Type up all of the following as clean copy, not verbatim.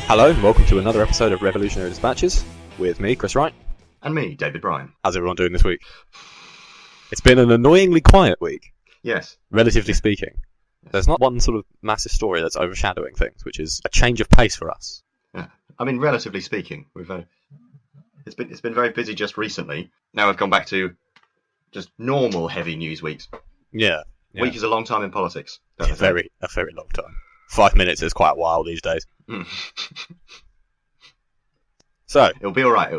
Hello and welcome to another episode of Revolutionary Despatches with me, Chris Wright. And me, David Bryan. How's everyone doing this week? It's been an annoyingly quiet week. Yes. Relatively speaking. There's not one sort of massive story that's overshadowing things, which is a change of pace for us. Yeah. I mean, relatively speaking, it's been very busy just recently. Now we've gone back to just normal heavy news weeks. Yeah. Week is a long time in politics. A very long time. 5 minutes is quite a while these days. So it'll be all right.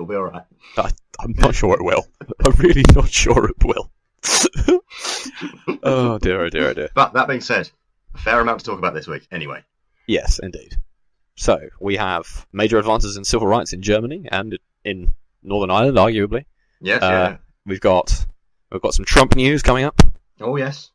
I'm not sure it will. I'm really not sure it will. Oh dear. But that being said, a fair amount to talk about this week anyway. Yes, indeed. So we have major advances in civil rights in Germany and in Northern Ireland, arguably. Yes, yeah. We've got some Trump news coming up. Oh yes.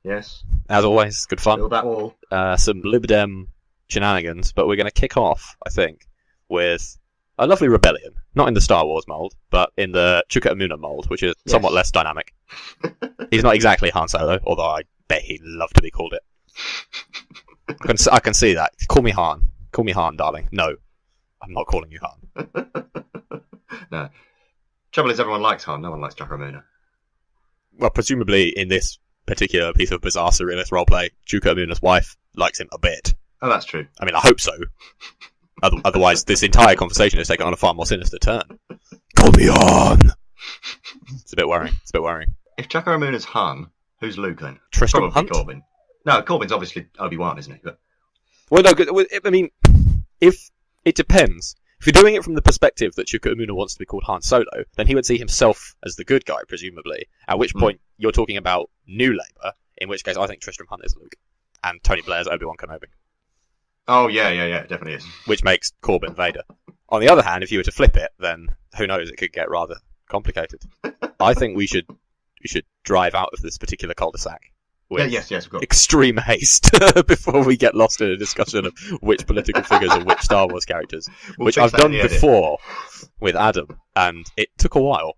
As always, good fun. Build that wall. Some Lib Dem shenanigans, but we're going to kick off, I think, with a lovely rebellion. Not in the Star Wars mould, but in the Chuka Umunna mould, which is somewhat less dynamic. He's not exactly Han Solo, although I bet he'd love to be called it. I can see that. Call me Han. Call me Han, darling. No, I'm not calling you Han. No. Trouble is, everyone likes Han. No one likes Chuka Umunna. Well, presumably in this particular piece of bizarre surrealist roleplay, Chuka Umunna's wife likes him a bit. Oh, that's true. I mean, I hope so. Otherwise, this entire conversation has taken on a far more sinister turn. Call me on! It's a bit worrying. If Chuka Umunna's Han, who's Luke then? Tristram Probably Hunt? Corbyn. No, Corbyn's obviously Obi-Wan, isn't he? But... Well, no, I mean, if it depends. If you're doing it from the perspective that Chuka Umunna wants to be called Han Solo, then he would see himself as the good guy, presumably. At which point, you're talking about New Labour, in which case I think Tristram Hunt is Luke, and Tony Blair's Obi-Wan Kenobi. Oh, yeah, it definitely is. Which makes Corbyn Vader. On the other hand, if you were to flip it, then who knows, it could get rather complicated. I think we should drive out of this particular cul-de-sac with yes, of course. extreme haste before we get lost in a discussion of which political figures and which Star Wars characters, which I've done before with Adam, and it took a while.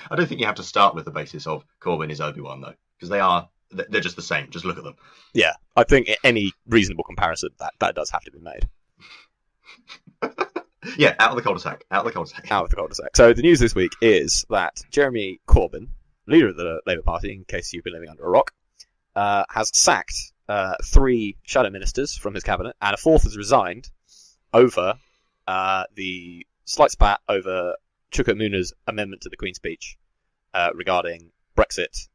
I don't think you have to start with the basis of Corbyn is Obi-Wan, though, because they're just the same. Just look at them. Yeah, I think any reasonable comparison, that does have to be made. Yeah, out of the cul-de-sac. So the news this week is that Jeremy Corbyn, leader of the Labour Party, in case you've been living under a rock, has sacked 3 shadow ministers from his cabinet, and a 4th has resigned over the slight spat over Chuka Umunna's amendment to the Queen's Speech regarding Brexit,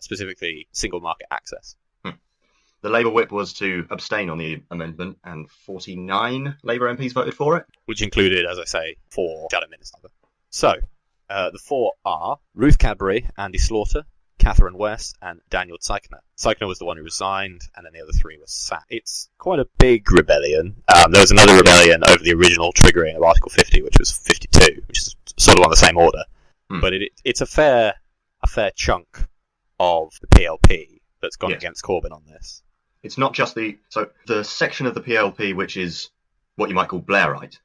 specifically single market access. The Labour whip was to abstain on the amendment, and 49 Labour MPs voted for it. Which included, as I say, 4 shadow ministers. So, the 4 are Ruth Cadbury, Andy Slaughter, Catherine West, and Daniel Zeichner. Zeichner was the one who resigned, and then the other 3 were sacked. It's quite a big rebellion. There was another rebellion over the original triggering of Article 50, which was 52, which is sort of on the same order. But it's a fair chunk of the PLP that's gone against Corbyn on this. It's not just the section of the PLP which is what you might call Blairite,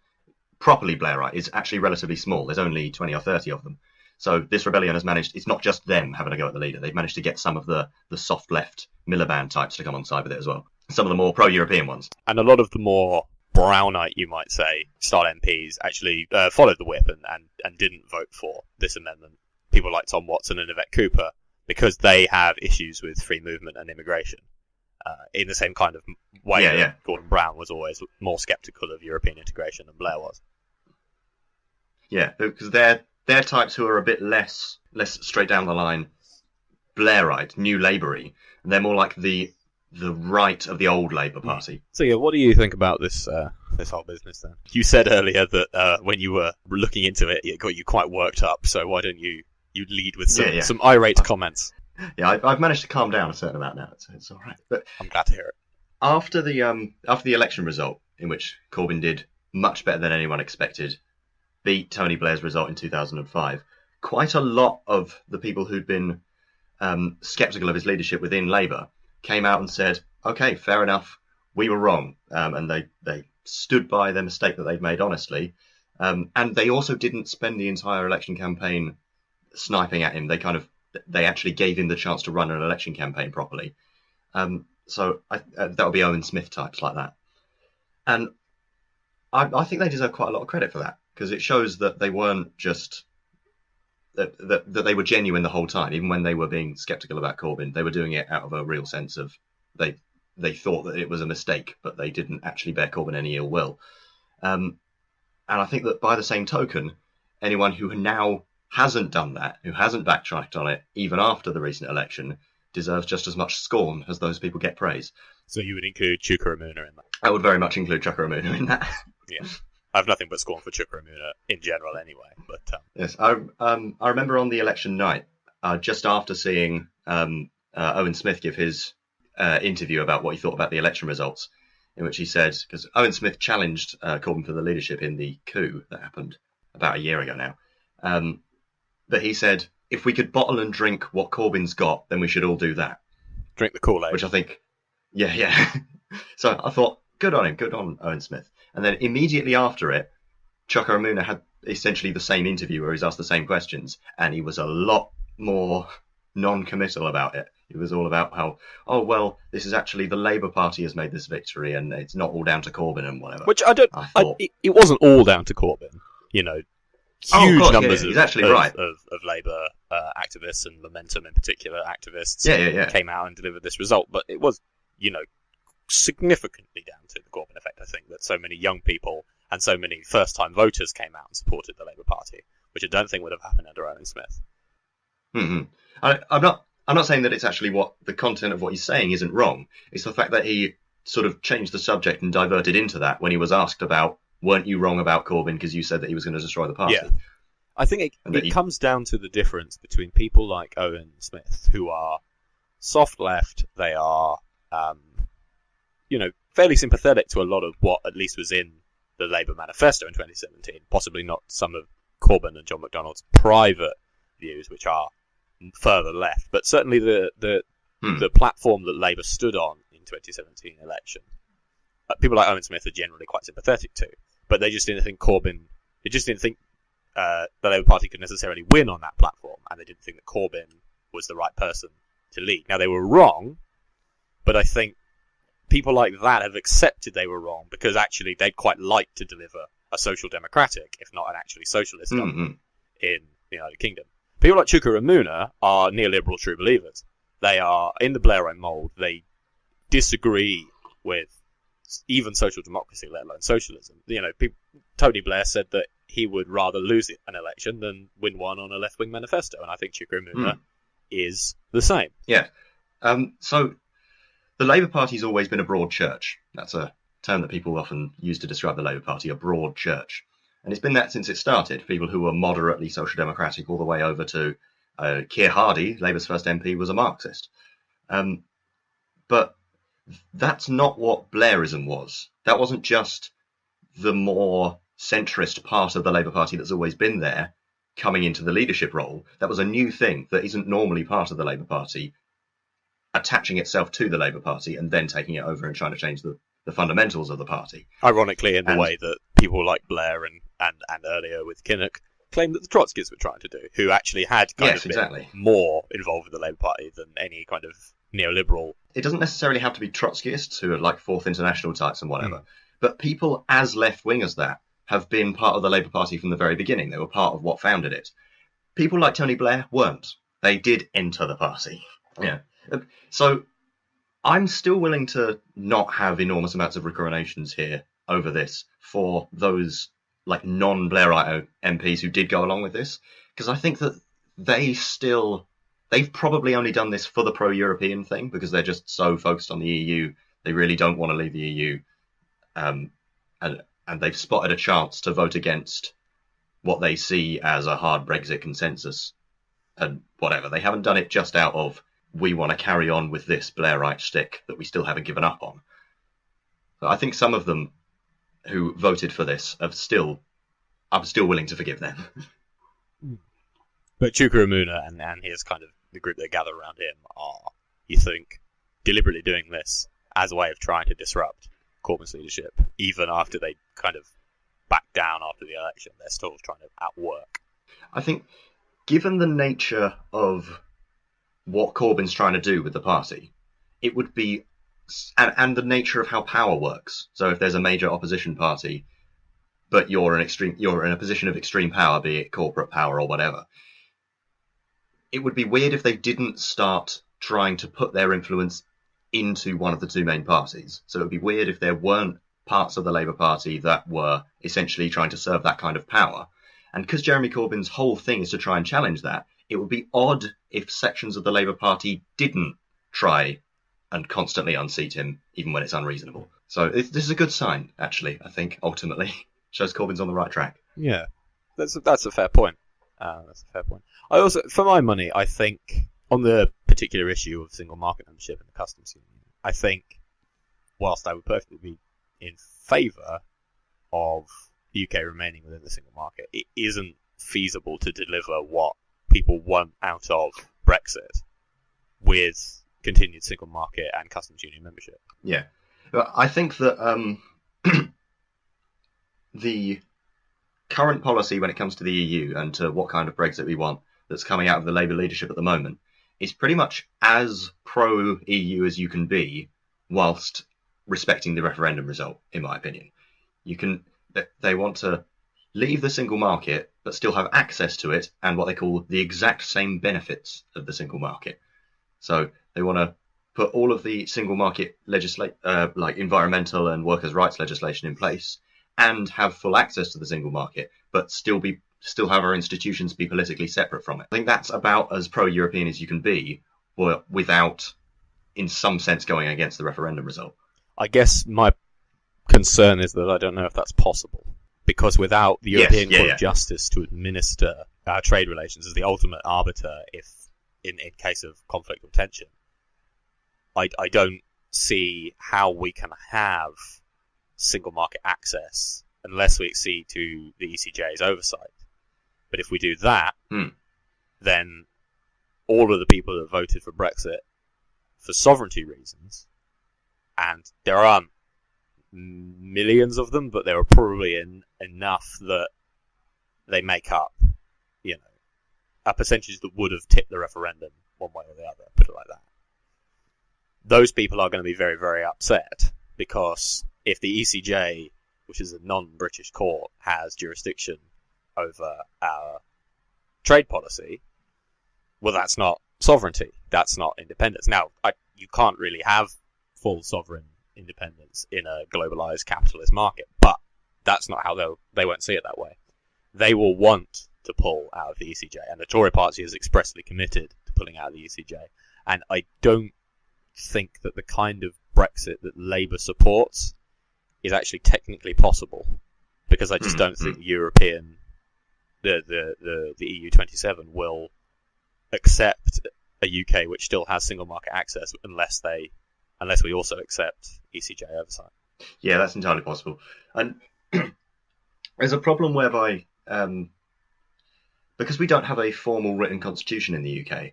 properly Blairite, is actually relatively small. There's only 20 or 30 of them. So this rebellion has managed, it's not just them having a go at the leader. They've managed to get some of the soft left Miliband types to come on side with it as well. Some of the more pro-European ones. And a lot of the more Brownite, you might say, style MPs actually followed the whip and didn't vote for this amendment. People like Tom Watson and Yvette Cooper, because they have issues with free movement and immigration. In the same kind of way that Gordon Brown was always more sceptical of European integration than Blair was. Yeah, because they're types who are a bit less straight down the line Blairite, New Labour-y, and they're more like the right of the old Labour Party. So yeah, what do you think about this whole business then? You said earlier that when you were looking into it, it got you quite worked up, so why don't you lead with some irate comments? Yeah, I've managed to calm down a certain amount now, so it's all right. But I'm glad to hear it. After the election result, in which Corbyn did much better than anyone expected, beat Tony Blair's result in 2005, quite a lot of the people who'd been sceptical of his leadership within Labour came out and said, "Okay, fair enough, we were wrong," and they stood by their mistake that they'd made honestly, and they also didn't spend the entire election campaign sniping at him. They actually gave him the chance to run an election campaign properly. So that would be Owen Smith types like that. And I think they deserve quite a lot of credit for that, because it shows that they weren't just that they were genuine the whole time, even when they were being sceptical about Corbyn. They were doing it out of a real sense of they thought that it was a mistake, but they didn't actually bear Corbyn any ill will. And I think that by the same token, anyone who now hasn't done that, who hasn't backtracked on it, even after the recent election, deserves just as much scorn as those people get praise. So you would include Chuka Umunna in that? I would very much include Chuka Umunna in that. Yeah. I have nothing but scorn for Chuka Umunna in general anyway. But yes, I remember on the election night, just after seeing Owen Smith give his interview about what he thought about the election results, in which he said, because Owen Smith challenged Corbyn for the leadership in the coup that happened about a year ago now, but he said, if we could bottle and drink what Corbyn's got, then we should all do that. Drink the Kool-Aid. Which I think, yeah. So I thought, good on him, good on Owen Smith. And then immediately after it, Chuka Umunna had essentially the same interview where he's asked the same questions, and he was a lot more non-committal about it. It was all about how, oh, well, this is actually the Labour Party has made this victory, and it's not all down to Corbyn and whatever. Which it wasn't all down to Corbyn. You know, huge numbers he's actually right. of Labour activists, and Momentum in particular activists came out and delivered this result. But it was, you know, significantly down to the Corbyn effect, I think, that so many young people and so many first-time voters came out and supported the Labour Party, which I don't think would have happened under Owen Smith. Mm-hmm. I'm not saying that it's actually what the content of what he's saying isn't wrong. It's the fact that he sort of changed the subject and diverted into that when he was asked about, weren't you wrong about Corbyn because you said that he was going to destroy the party? Yeah. I think it comes down to the difference between people like Owen Smith, who are soft left. They are, you know, fairly sympathetic to a lot of what at least was in the Labour manifesto in 2017. Possibly not some of Corbyn and John McDonnell's private views, which are further left, but certainly the platform that Labour stood on in 2017 election, people like Owen Smith are generally quite sympathetic to, but they just didn't think the Labour Party could necessarily win on that platform, and they didn't think that Corbyn was the right person to lead. Now, they were wrong, but I think people like that have accepted they were wrong because actually they'd quite like to deliver a social democratic, if not an actually socialist government in the United Kingdom. People like Chuka Umunna are neoliberal true believers. They are in the Blairite mould. They disagree with even social democracy, let alone socialism. You know, Tony Blair said that he would rather lose an election than win one on a left-wing manifesto, and I think Chuka Umunna is the same. Yeah. So the Labour Party's always been a broad church. That's a term that people often use to describe the Labour Party, a broad church. And it's been that since it started. People who were moderately social democratic all the way over to Keir Hardie, Labour's first MP, was a Marxist. But that's not what Blairism was. That wasn't just the more centrist part of the Labour Party that's always been there coming into the leadership role. That was a new thing that isn't normally part of the Labour Party, attaching itself to the Labour Party and then taking it over and trying to change the fundamentals of the party. Ironically, in the way that people like Blair and earlier with Kinnock claimed that the Trotskyists were trying to do, who actually had been more involved with the Labour Party than any kind of neoliberal. It doesn't necessarily have to be Trotskyists who are like Fourth International types and whatever, but people as left-wingers that have been part of the Labour Party from the very beginning. They were part of what founded it. People like Tony Blair weren't. They did enter the party. Yeah. So I'm still willing to not have enormous amounts of recriminations here over this for those like non-Blairite MPs who did go along with this, because I think that they've probably only done this for the pro-European thing because they're just so focused on the EU. They really don't want to leave the EU, and they've spotted a chance to vote against what they see as a hard Brexit consensus and whatever. They haven't done it just out of, we want to carry on with this Blairite shtick that we still haven't given up on. So I think some of them who voted for this I'm still willing to forgive them. But Chuka Umunna and his kind of the group that gather around him are, you think, deliberately doing this as a way of trying to disrupt Corbyn's leadership, even after they kind of backed down after the election. They're still trying to outwork. I think, given the nature of what Corbyn's trying to do with the party, it would be, and the nature of how power works. So if there's a major opposition party but you're in a position of extreme power, be it corporate power or whatever. It would be weird if they didn't start trying to put their influence into one of the two main parties. So it would be weird if there weren't parts of the Labour Party that were essentially trying to serve that kind of power. And because Jeremy Corbyn's whole thing is to try and challenge that, it would be odd if sections of the Labour Party didn't try and constantly unseat him, even when it's unreasonable. So this is a good sign, actually, I think, ultimately. Shows Corbyn's on the right track. Yeah, that's a fair point. That's a fair point. I also, for my money, I think on the particular issue of single market membership and the customs union, I think whilst I would perfectly be in favour of the UK remaining within the single market, it isn't feasible to deliver what people want out of Brexit with continued single market and customs union membership. Yeah. I think that the current policy when it comes to the EU and to what kind of Brexit we want that's coming out of the Labour leadership at the moment is pretty much as pro-EU as you can be whilst respecting the referendum result, in my opinion. They want to leave the single market but still have access to it and what they call the exact same benefits of the single market. So they want to put all of the single market like environmental and workers' rights legislation in place and have full access to the single market, but still have our institutions be politically separate from it. I think that's about as pro-European as you can be, without, in some sense, going against the referendum result. I guess my concern is that I don't know if that's possible, because without the European Court of Justice to administer our trade relations as the ultimate arbiter, if in case of conflict or tension, I don't see how we can have single market access unless we accede to the ECJ's oversight. But if we do that, then all of the people that voted for Brexit for sovereignty reasons, and there aren't millions of them, but there are probably enough that they make up, a percentage that would have tipped the referendum one way or the other, put it like that. Those people are going to be very, very upset, because if the ECJ, which is a non-British court, has jurisdiction over our trade policy, well, that's not sovereignty. That's not independence. Now, you can't really have full sovereign independence in a globalized capitalist market, but that's not how they won't see it that way. They will want to pull out of the ECJ, and the Tory party is expressly committed to pulling out of the ECJ. And I don't think that the kind of Brexit that Labour supports is actually technically possible, because I just don't think the EU 27 will accept a UK which still has single market access unless we also accept ECJ oversight. Yeah, that's entirely possible. And there's a problem whereby, because we don't have a formal written constitution in the UK,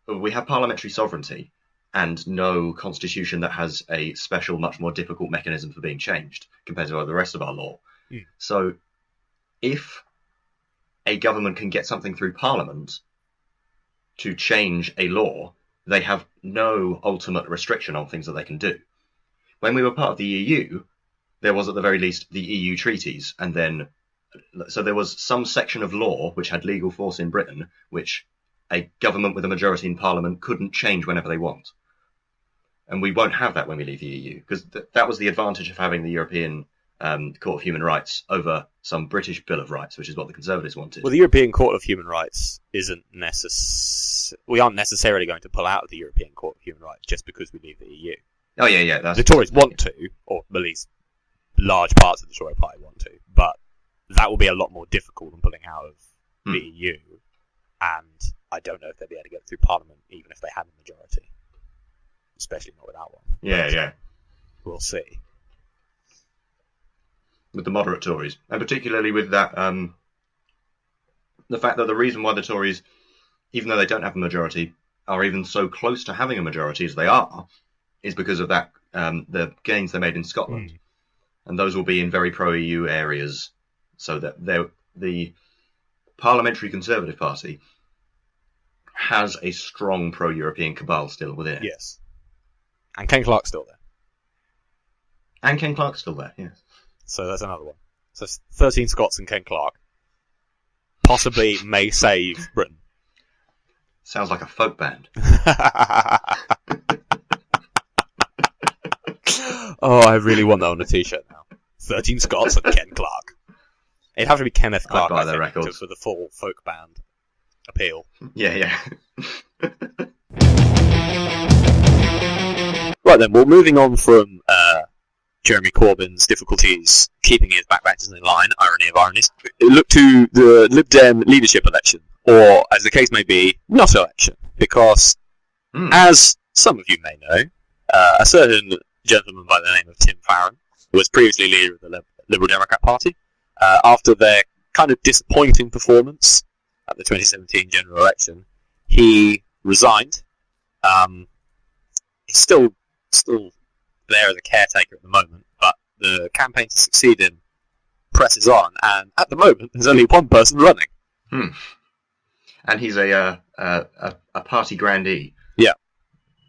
we have parliamentary sovereignty and no constitution that has a special, much more difficult mechanism for being changed compared to the rest of our law. So if a government can get something through Parliament to change a law, they have no ultimate restriction on things that they can do. When we were part of the EU, there was at the very least the EU treaties, and then so there was some section of law which had legal force in Britain, which a government with a majority in Parliament couldn't change whenever they want. And we won't have that when we leave the EU, because that was the advantage of having the European Court of Human Rights over some British Bill of Rights, which is what the Conservatives wanted. Well, the European Court of Human Rights isn't we aren't necessarily going to pull out of the European Court of Human Rights just because we leave the EU. Oh, yeah. The Tories want to, or at least large parts of the Tory party want to, but that will be a lot more difficult than pulling out of the EU, and I don't know if they'll be able to get it through Parliament, even if they had a majority. Especially not without one. Yeah. We'll see. With the moderate Tories, and particularly with that, the fact that the reason why the Tories, even though they don't have a majority, are even so close to having a majority as they are, is because of that the gains they made in Scotland, and those will be in very pro-EU areas, so that the Parliamentary Conservative Party has a strong pro-European cabal still within it. Yes. And Ken Clarke's still there. And Ken Clarke's still there, yes. So that's another one. So 13 Scots and Ken Clarke possibly may save Britain. Sounds like a folk band. Oh, I really want that on a t-shirt now. 13 Scots and Ken Clarke. It'd have to be Kenneth Clarke, I'd buy their records for the full folk band appeal. Yeah. Right then, well, moving on from Jeremy Corbyn's difficulties keeping his backbenchers in line, irony of ironies, look to the Lib Dem leadership election, or, as the case may be, not election, because, as some of you may know, a certain gentleman by the name of Tim Farron was previously leader of the Liberal Democrat Party. After their kind of disappointing performance at the 2017 general election, he resigned. He's still there as a caretaker at the moment, but the campaign to succeed him presses on, and at the moment there's only one person running. And he's a party grandee. Yeah.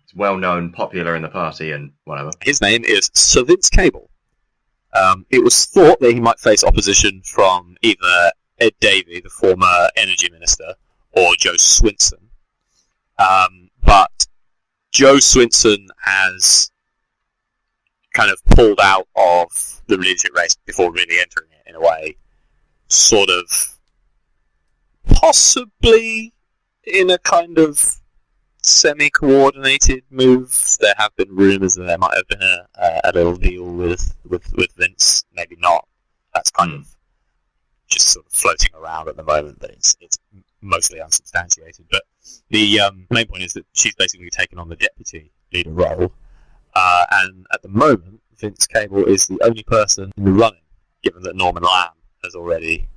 He's well known, popular in the party, and whatever. His name is Sir Vince Cable. It was thought that he might face opposition from either Ed Davey, the former energy minister, or Joe Swinson. But Joe Swinson has kind of pulled out of the leadership race before really entering it, in a way, sort of possibly in a kind of semi-coordinated move. There have been rumours that there might have been a little deal with Vince. Maybe not. That's kind of just sort of floating around at the moment, but it's mostly unsubstantiated. But the main point is that she's basically taken on the deputy leader role, and at the moment, Vince Cable is the only person in the running, given that Norman Lamb has already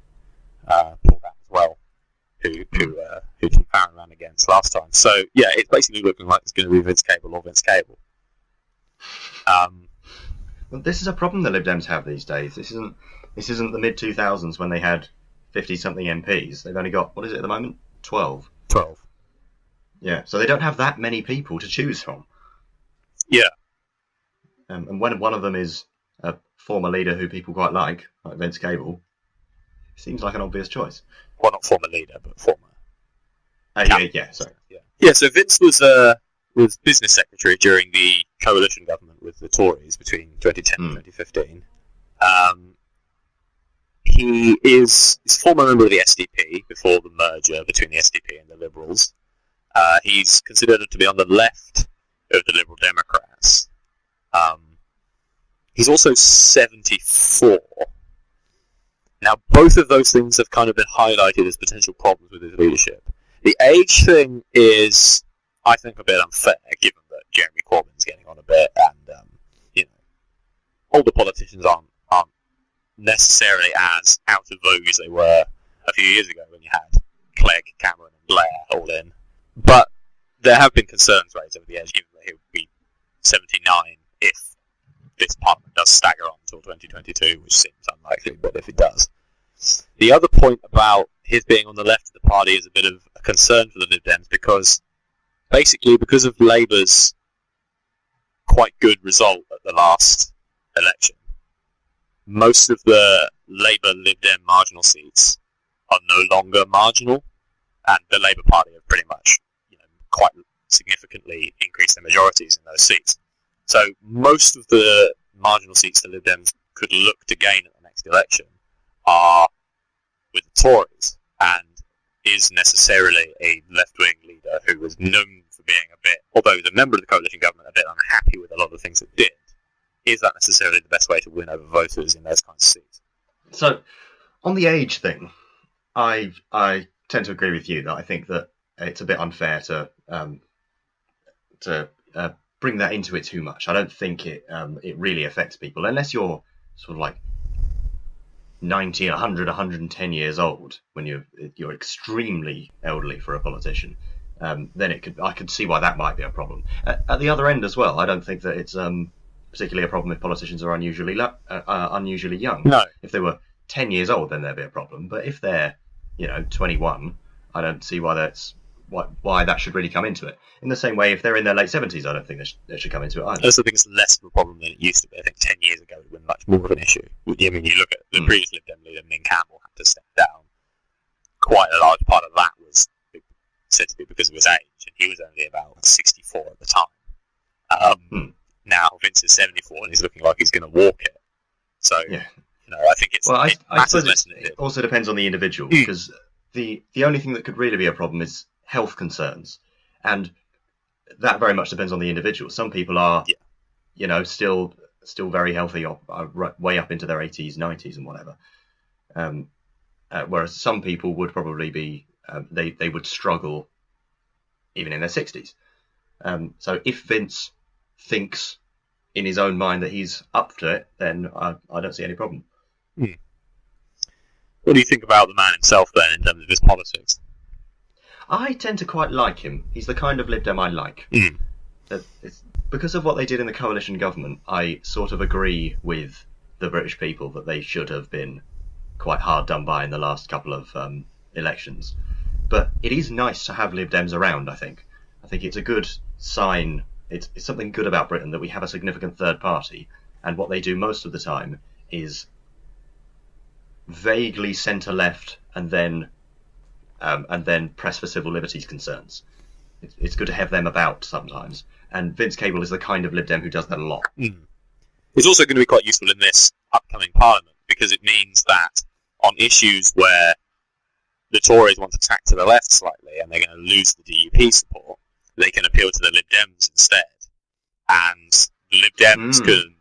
pulled out as well, who Tim Farron ran against last time. So yeah, it's basically looking like it's going to be Vince Cable or Vince Cable. Well, this is a problem the Lib Dems have these days. This isn't the mid 2000s when they had 50-something MPs. They've only got, what is it at the moment? 12. 12. Yeah, so they don't have that many people to choose from. Yeah. And when one of them is a former leader who people quite like Vince Cable, seems like an obvious choice. Well, not former leader, but former. Sorry. Yeah, so Vince was business secretary during the coalition government with the Tories between 2010 and 2015. He is a former member of the SDP before the merger between the SDP and the Liberals. He's considered to be on the left of the Liberal Democrats. He's also 74. Now, both of those things have kind of been highlighted as potential problems with his leadership. The age thing is, I think, a bit unfair, given that Jeremy Corbyn's getting on a bit, and older politicians aren't necessarily as out of vogue as they were a few years ago when you had Clegg, Cameron, and Blair all in. But there have been concerns raised over the edge, given that he'll be 79 if this parliament does stagger on until 2022, which seems unlikely, but if it does. The other point about his being on the left of the party is a bit of a concern for the Lib Dems, because of Labour's quite good result at the last election, most of the Labour Lib Dem marginal seats are no longer marginal, and the Labour Party have pretty much quite significantly increased their majorities in those seats. So most of the marginal seats the Lib Dems could look to gain at the next election are with the Tories, and is necessarily a left-wing leader who was known for being a bit, although the member of the coalition government, a bit unhappy with a lot of the things it did. Is that necessarily the best way to win over voters in those kinds of seats? So, on the age thing, I tend to agree with you that I think that it's a bit unfair to bring that into it too much. I don't think it really affects people unless you're sort of like 90, 100, 110 years old when you're extremely elderly for a politician. Then I could see why that might be a problem. At the other end as well, I don't think that it's particularly a problem if politicians are unusually young. No. If they were 10 years old, then there'd be a problem. But if they're 21, I don't see why that's why that should really come into it. In the same way, if they're in their late 70s, I don't think they should come into it either. I also think it's less of a problem than it used to be. I think 10 years ago it would have been much more of an issue. I mean, you look at the previous Lib Dem leader, Min Campbell, had to step down. Quite a large part of that was said to be because of his age, and he was only about 64 at the time. Now Vince is 74 and he's looking like he's going to walk it. So, I think it's... Well, I suppose it also depends on the individual, because the only thing that could really be a problem is health concerns. And that very much depends on the individual. Some people are, still very healthy, or way up into their 80s, 90s and whatever. Whereas some people would probably be, they would struggle even in their 60s. So if Vince thinks in his own mind that he's up to it, then I don't see any problem. What do you think about the man himself then, in terms of his politics? I tend to quite like him. He's the kind of Lib Dem I like. Because of what they did in the coalition government, I sort of agree with the British people that they should have been quite hard done by in the last couple of elections. But it is nice to have Lib Dems around, I think. I think it's a good sign. It's something good about Britain that we have a significant third party, and what they do most of the time is vaguely centre-left and then press for civil liberties concerns. It's good to have them about sometimes, and Vince Cable is the kind of Lib Dem who does that a lot. It's also going to be quite useful in this upcoming Parliament, because it means that on issues where the Tories want to tack to the left slightly and they're going to lose the DUP support, they can appeal to the Lib Dems instead, and the Lib Dems can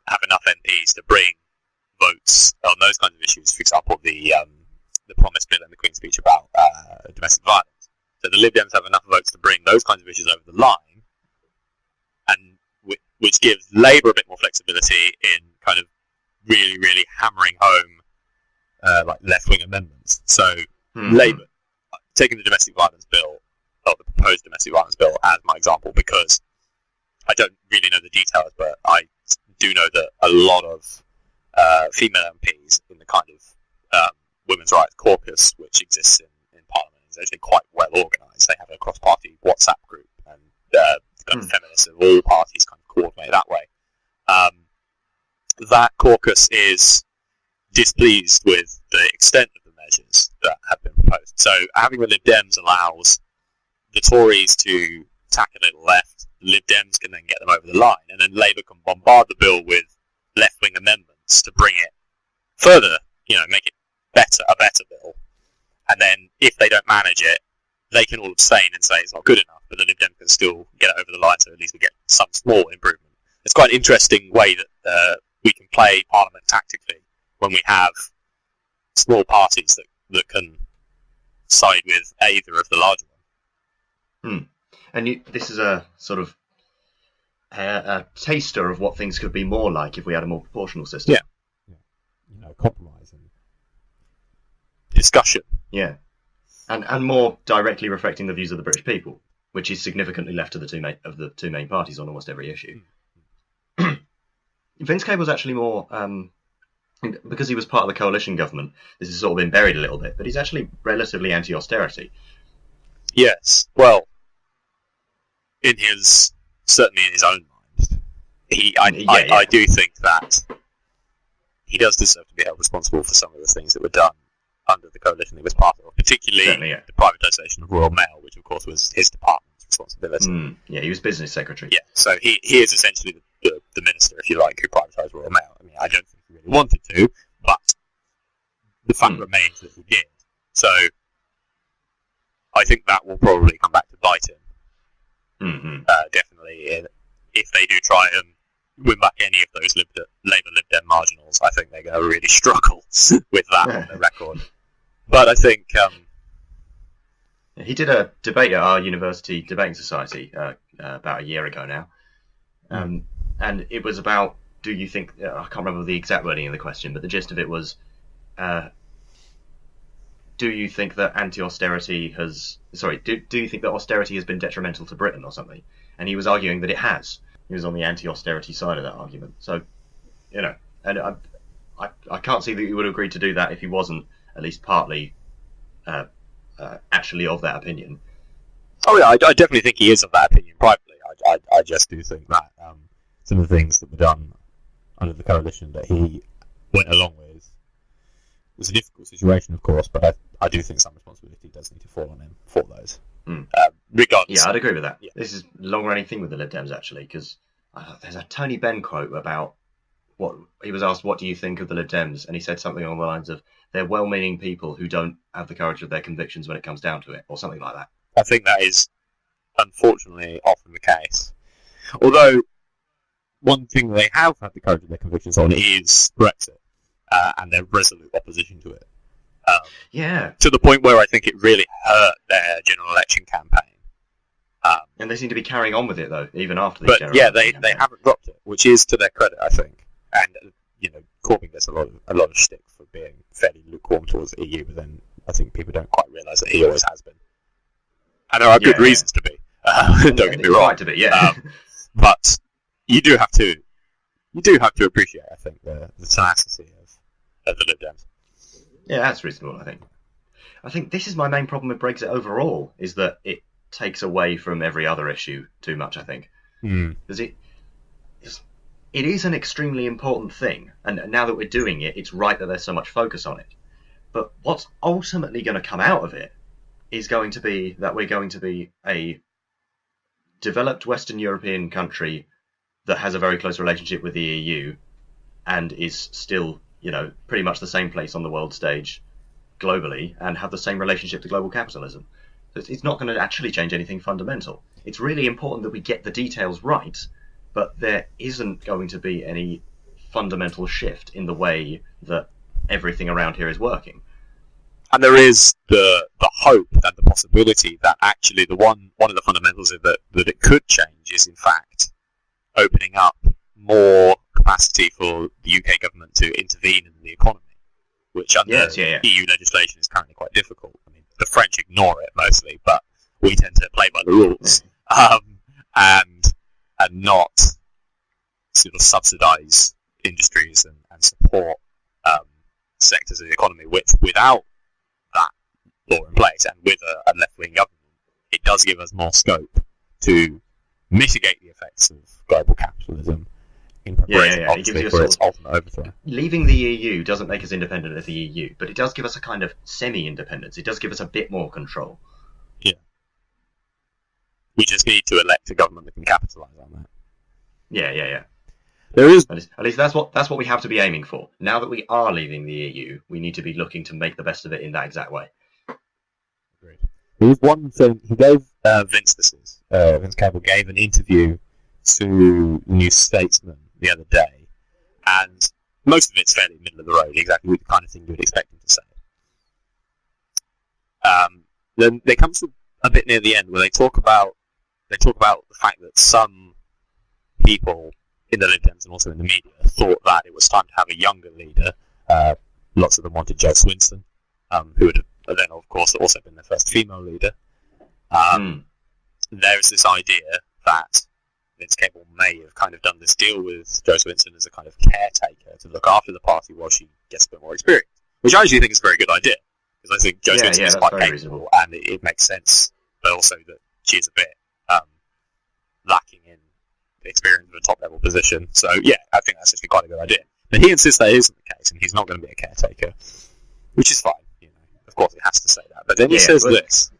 have enough MPs to bring votes on those kinds of issues. For example, the promise bill in the Queen's speech about domestic violence. So the Lib Dems have enough votes to bring those kinds of issues over the line, and which gives Labour a bit more flexibility in kind of really, really hammering home like left-wing amendments. So Labour, taking the domestic violence bill, or the proposed domestic violence bill as my example, because I don't really know the details, but I do know that a lot of female MPs in the kind of women's rights caucus which exists in Parliament is actually quite well organised. They have a cross-party WhatsApp group, and kind of feminists of all parties kind of coordinate that way. That caucus is displeased with the extent of the measures that have been proposed. So having the Lib Dems allows the Tories to tack a little left, the Lib Dems can then get them over the line, and then Labour can bombard the bill with left-wing amendments to bring it further, make it a better bill. And then if they don't manage it, they can all abstain and say it's not good enough, but the Lib Dem can still get it over the line, so at least we get some small improvement. It's quite an interesting way that we can play Parliament tactically when we have small parties that can side with either of the larger ones. And this is a sort of a taster of what things could be more like if we had a more proportional system. Compromise and discussion. Yeah. And more directly reflecting the views of the British people, which is significantly left of the two main parties on almost every issue. Vince Cable's actually more, because he was part of the coalition government, this has sort of been buried a little bit, but he's actually relatively anti-austerity. Yes, well, certainly in his own mind, I do think that he does deserve to be held responsible for some of the things that were done under the coalition he was part of, particularly the privatisation of Royal Mail, which of course was his department's responsibility. He was business secretary. Yeah, so he is essentially the minister, if you like, who privatised Royal Mail. I mean, I don't think he really wanted to, but the fact remains that he did. So I think that will probably come back to bite him. Definitely, if they do try and win back any of those Labour Lib Dem marginals, I think they're going to really struggle with that on the record. But I think he did a debate at our university debating society about a year ago now, and it was about, do you think, I can't remember the exact wording of the question, but the gist of it was, do you think that austerity has been detrimental to Britain or something? And he was arguing that it has. He was on the anti-austerity side of that argument. So, and I can't see that he would agree to do that if he wasn't at least partly actually of that opinion. Oh yeah, I definitely think he is of that opinion privately. I just do think that some of the things that were done under the coalition that he went along with was a difficult situation, of course, but I do think some responsibility does need to fall on him for those. Regardless. Yeah, I'd agree with that. Yeah. This is a long-running thing with the Lib Dems, actually, because there's a Tony Benn quote about what he was asked, what do you think of the Lib Dems? And he said something along the lines of, they're well-meaning people who don't have the courage of their convictions when it comes down to it, or something like that. I think that is, unfortunately, often the case. Although, one thing they have had the courage of their convictions on is Brexit, and their resolute opposition to it. To the point where I think it really hurt their general election campaign. And they seem to be carrying on with it, though, even after the general election campaign. They haven't dropped it, which is to their credit, I think. And, Corbyn gets a lot of shtick for being fairly lukewarm towards the EU, but then I think people don't quite realise that he always has been. And there are good reasons to be. Don't get me wrong. Right to be, yeah. But you do have to appreciate, I think, the tenacity of the Lib Dems. Yeah, that's reasonable, I think. I think this is my main problem with Brexit overall, is that it takes away from every other issue too much, I think. Because it is an extremely important thing, and now that we're doing it, it's right that there's so much focus on it. But what's ultimately going to come out of it is going to be that we're going to be a developed Western European country that has a very close relationship with the EU and is still, pretty much the same place on the world stage globally and have the same relationship to global capitalism. It's not going to actually change anything fundamental. It's really important that we get the details right, but there isn't going to be any fundamental shift in the way that everything around here is working. And there is the hope and the possibility that actually one of the fundamentals of that it could change is in fact opening up more capacity for the UK government to intervene in the economy, which under EU legislation is currently quite difficult. I mean, the French ignore it mostly, but we tend to play by the rules and not sort of subsidise industries and support sectors of the economy, which without that law in place and with a left-wing government, it does give us more scope to mitigate the effects of global capitalism in preparation obviously for its ultimate overthrow. Leaving the EU doesn't make us independent of the EU, but it does give us a kind of semi-independence. It does give us a bit more control. Yeah. We just need to elect a government that can capitalise on that. Yeah. There is at least that's what we have to be aiming for. Now that we are leaving the EU, we need to be looking to make the best of it in that exact way. Agreed. There was one thing he gave. Vince Cable gave an interview to New Statesman the other day, and most of it's fairly middle of the road, exactly the kind of thing you would expect him to say. Then they come to a bit near the end where they talk about the fact that some people in the Lib Dems and also in the media thought that it was time to have a younger leader. Lots of them wanted Jo Swinson, who would have then, of course, also been their first female leader. There is this idea that Vince Cable may have kind of done this deal with Jo Swinson as a kind of caretaker to look after the party while she gets a bit more experience, which I actually think is a very good idea, because I think Jo Swinson is quite capable, reasonable. And it makes sense, but also that she is a bit lacking in experience of a top-level position. So, yeah, I think that's actually quite a good idea. But he insists that isn't the case, and he's not going to be a caretaker, which is fine. Of course, he has to say that. But then he says this.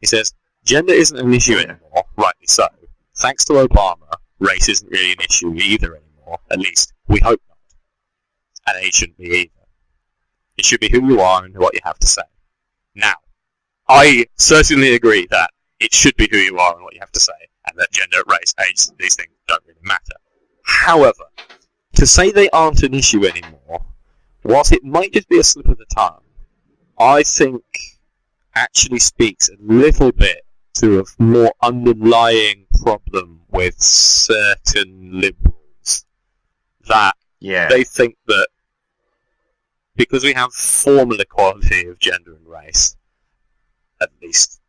He says, gender isn't an issue anymore, rightly so. Thanks to Obama, race isn't really an issue either anymore. At least, we hope not. And age shouldn't be either. It should be who you are and what you have to say. Now, I certainly agree that it should be who you are and what you have to say, and that gender, race, age, these things don't really matter. However, to say they aren't an issue anymore, whilst it might just be a slip of the tongue, I think actually speaks a little bit to a more underlying problem with certain liberals. That they think that because we have formal equality of gender and race, at least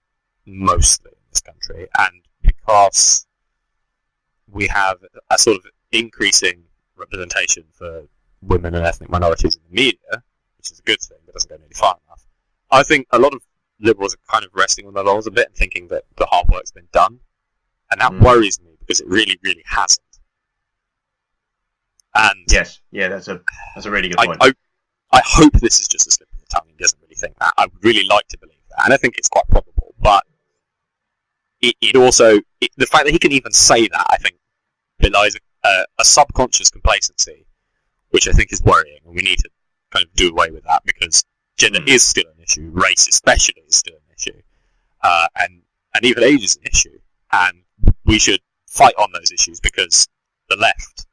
mostly in this country, and because we have a sort of increasing representation for women and ethnic minorities in the media, which is a good thing, but doesn't go nearly far enough. I think a lot of Liberals are kind of resting on their laurels a bit and thinking that the hard work's been done. And that worries me because it really, really hasn't. And yes, yeah, that's a really good point. I hope this is just a slip of the tongue. He doesn't really think that. I would really like to believe that, and I think it's quite probable. But it also the fact that he can even say that, I think, belies a subconscious complacency, which I think is worrying, and we need to kind of do away with that because gender is still an issue, race especially is still an issue, and even age is an issue, and we should fight on those issues because the left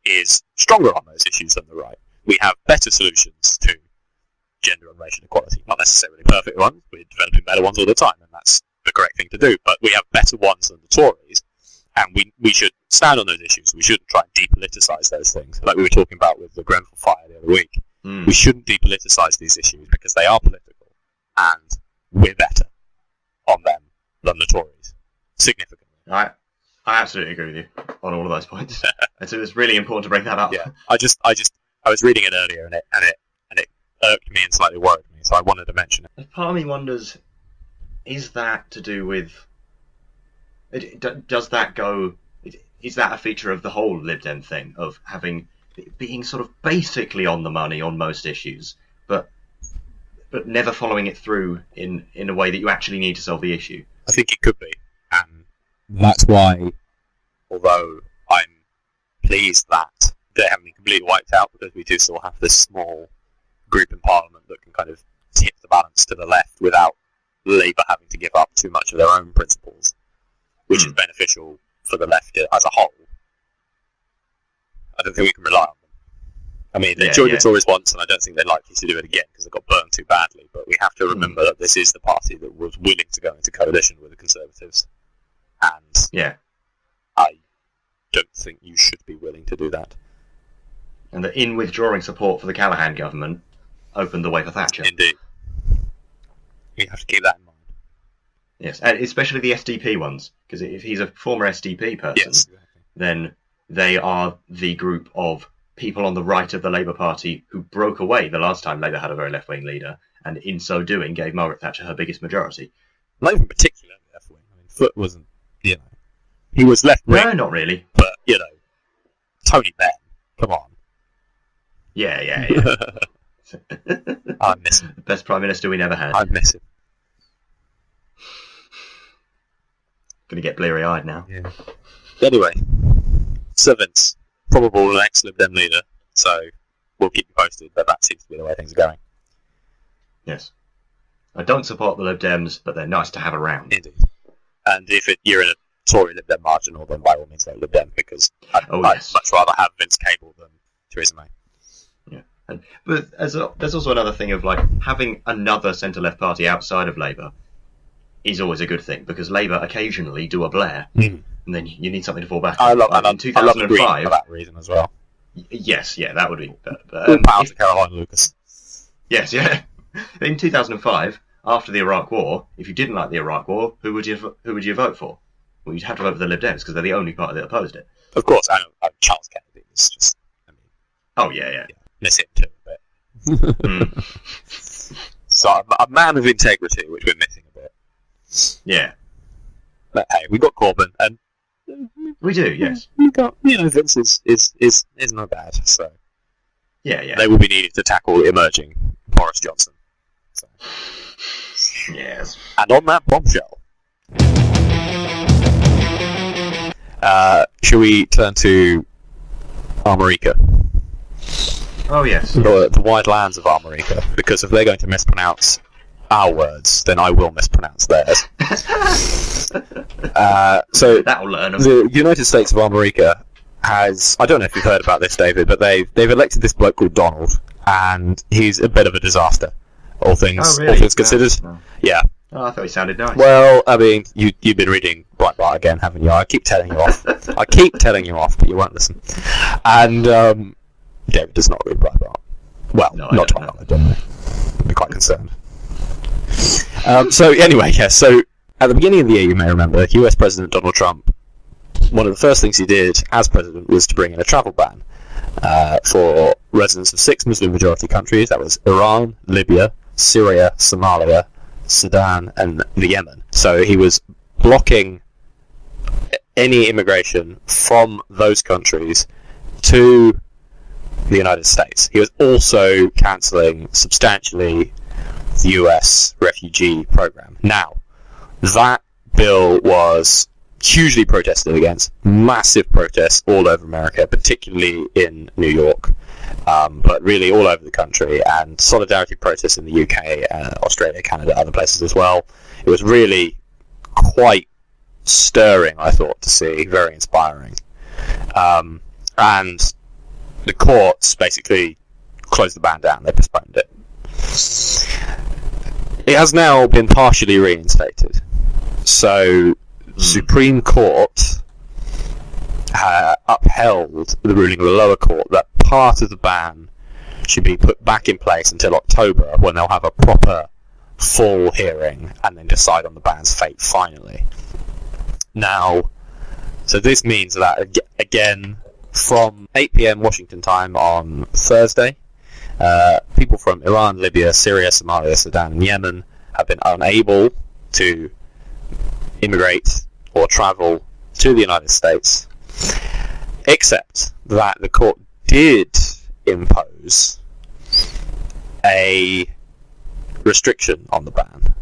is stronger on those issues than the right. We have better solutions to gender and racial equality. Not necessarily perfect ones. We're developing better ones all the time, and that's the correct thing to do. But we have better ones than the Tories, and we should stand on those issues. We shouldn't try and depoliticise those things, like we were talking about with the Grenfell fire the other week. We shouldn't depoliticise these issues because they are political, and we're better on them than the Tories, significantly. I absolutely agree with you on all of those points. And so it's really important to bring that up. Yeah, I was reading it earlier, and it irked me and slightly worried me, so I wanted to mention it. And part of me wonders, is that to do with? Does that go? Is that a feature of the whole Lib Dem thing of being sort of basically on the money on most issues, but never following it through in a way that you actually need to solve the issue? I think it could be, and that's why, although I'm pleased that they haven't been completely wiped out, because we do still have this small group in Parliament that can kind of tip the balance to the left without Labour having to give up too much of their own principles, which is beneficial for the left as a whole. I don't think we can rely on them. I mean, they joined the Tories once, and I don't think they're likely to do it again because they got burned too badly, but we have to remember that this is the party that was willing to go into coalition with the Conservatives, and I don't think you should be willing to do that. And that in withdrawing support for the Callaghan government opened the way for Thatcher. Indeed. You have to keep that in mind. Yes, and especially the SDP ones, because if he's a former SDP person, then they are the group of people on the right of the Labour Party who broke away the last time Labour had a very left-wing leader, and in so doing gave Margaret Thatcher her biggest majority. Not even particularly left-wing. I mean, Foot wasn't, he was left-wing. No, not really. But, Tony Benn, come on. Yeah. I miss him. The best Prime Minister we never had. I miss him. Going to get bleary-eyed now. Yeah. Anyway, Servants, probable next Lib Dem leader, so we'll keep you posted, but that seems to be the way things are going. Yes. I don't support the Lib Dems, but they're nice to have around. Indeed. And if you're in a Tory Lib Dem marginal, then by all means vote Lib Dem, because I'd much rather have Vince Cable than Theresa May. Yeah. But there's also another thing of having another centre-left party outside of Labour is always a good thing, because Labour occasionally do a Blair, and then you need something to fall back on. In 2005, I love Green for that reason as well. Yes, that would be. All power to Caroline Lucas. Yes, yeah. In 2005, after the Iraq War, if you didn't like the Iraq War, who would you vote for? Well, you'd have to vote for the Lib Dems because they're the only party that opposed it. Of course, I know. Charles Kennedy is just. Oh yeah. Miss him too a bit. So a man of integrity, which we're missing a bit. Yeah. But hey, we got Corbyn, and we do. Yes. We got Vince is not bad. So yeah. They will be needed to tackle emerging Boris Johnson. So. Yes. And on that bombshell, shall we turn to Armorica? Oh yes. The wide lands of Armorica, because if they're going to mispronounce our words, then I will mispronounce theirs. So that'll learn them. The United States of Armorica has, I don't know if you've heard about this, David, but they've elected this bloke called Donald, and he's a bit of a disaster. All things considered. No. Yeah. Oh, I thought he sounded nice. Well, I mean, you've been reading Breitbart again, haven't you? I keep telling you off. But you won't listen. And David does not read Breitbart. Well, no, not to my knowledge, anyway. I'd be quite concerned. So anyway, so at the beginning of the year, you may remember, US President Donald Trump, one of the first things he did as president was to bring in a travel ban for residents of 6 Muslim-majority countries. That was Iran, Libya, Syria, Somalia, Sudan, and the Yemen. So he was blocking any immigration from those countries to the United States. He was also cancelling substantially the US refugee program. Now, that bill was hugely protested against, massive protests all over America, particularly in New York, but really all over the country, and solidarity protests in the UK, Australia, Canada, other places as well. It was really quite stirring, I thought, to see, very inspiring. And the courts basically closed the ban down, they postponed it. It has now been partially reinstated. So, Supreme Court upheld the ruling of the lower court that part of the ban should be put back in place until October, when they'll have a proper, full hearing and then decide on the ban's fate finally. Now, so this means that, again, from 8 p.m. Washington time on Thursday, people from Iran, Libya, Syria, Somalia, Sudan, and Yemen have been unable to immigrate or travel to the United States, except that the court did impose a restriction on the ban,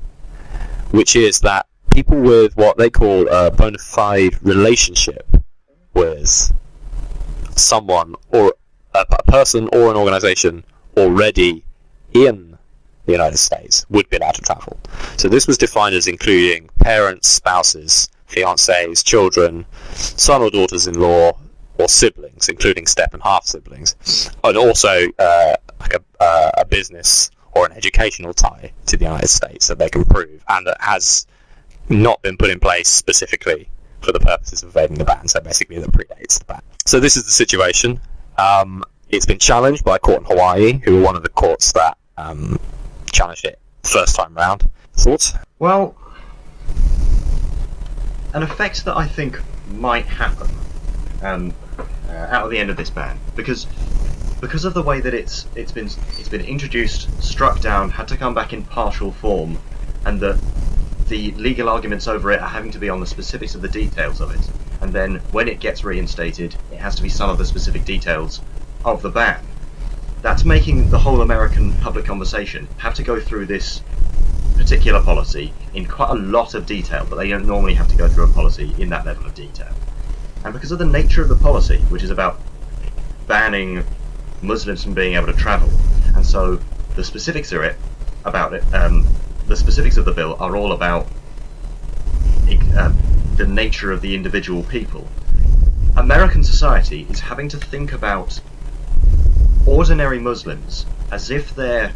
which is that people with what they call a bona fide relationship with someone or a person or an organisation already in the United States would be allowed to travel. So this was defined as including parents, spouses, fiancés, children, son or daughters-in-law, or siblings, including step and half siblings, and also like a business or an educational tie to the United States that they can prove, and that has not been put in place specifically for the purposes of evading the ban, so basically that predates the ban. So this is the situation. It's been challenged by a court in Hawaii, who were one of the courts that challenged it first time round. Thoughts? Well, an effect that I think might happen out of the end of this ban, because of the way that it's been introduced, struck down, had to come back in partial form, and that the legal arguments over it are having to be on the specifics of the details of it, and then when it gets reinstated, it has to be some of the specific details of the ban. That's making the whole American public conversation have to go through this particular policy in quite a lot of detail, but they don't normally have to go through a policy in that level of detail. And because of the nature of the policy, which is about banning Muslims from being able to travel, and so the specifics of it, the specifics of the bill are all about the nature of the individual people. American society is having to think about ordinary Muslims as if they're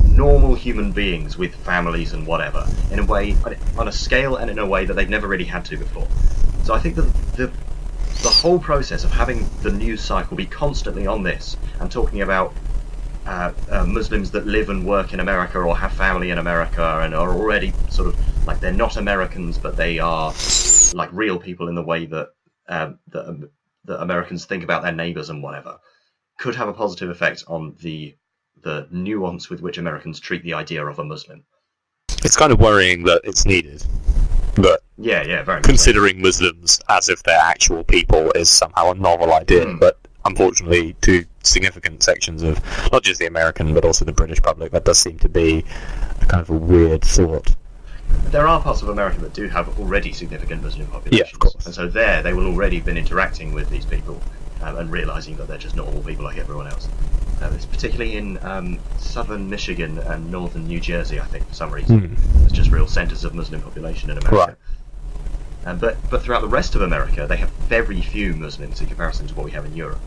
normal human beings with families and whatever, in a way, on a scale and in a way that they've never really had to before. So I think that the whole process of having the news cycle be constantly on this and talking about Muslims that live and work in America or have family in America and are already sort of like, they're not Americans but they are like real people in the way that that Americans think about their neighbours and whatever, could have a positive effect on the nuance with which Americans treat the idea of a Muslim. It's kind of worrying that it's needed, but yeah, very considering Muslims as if they're actual people is somehow a novel idea. But unfortunately, to significant sections of not just the American but also the British public, that does seem to be a kind of a weird thought. There are parts of America that do have already significant Muslim populations, yeah, of course. And so they will already have been interacting with these people and realising that they're just normal people like everyone else. It's particularly in southern Michigan and northern New Jersey, I think, for some reason. It's just real centres of Muslim population in America. Right. But throughout the rest of America, they have very few Muslims in comparison to what we have in Europe.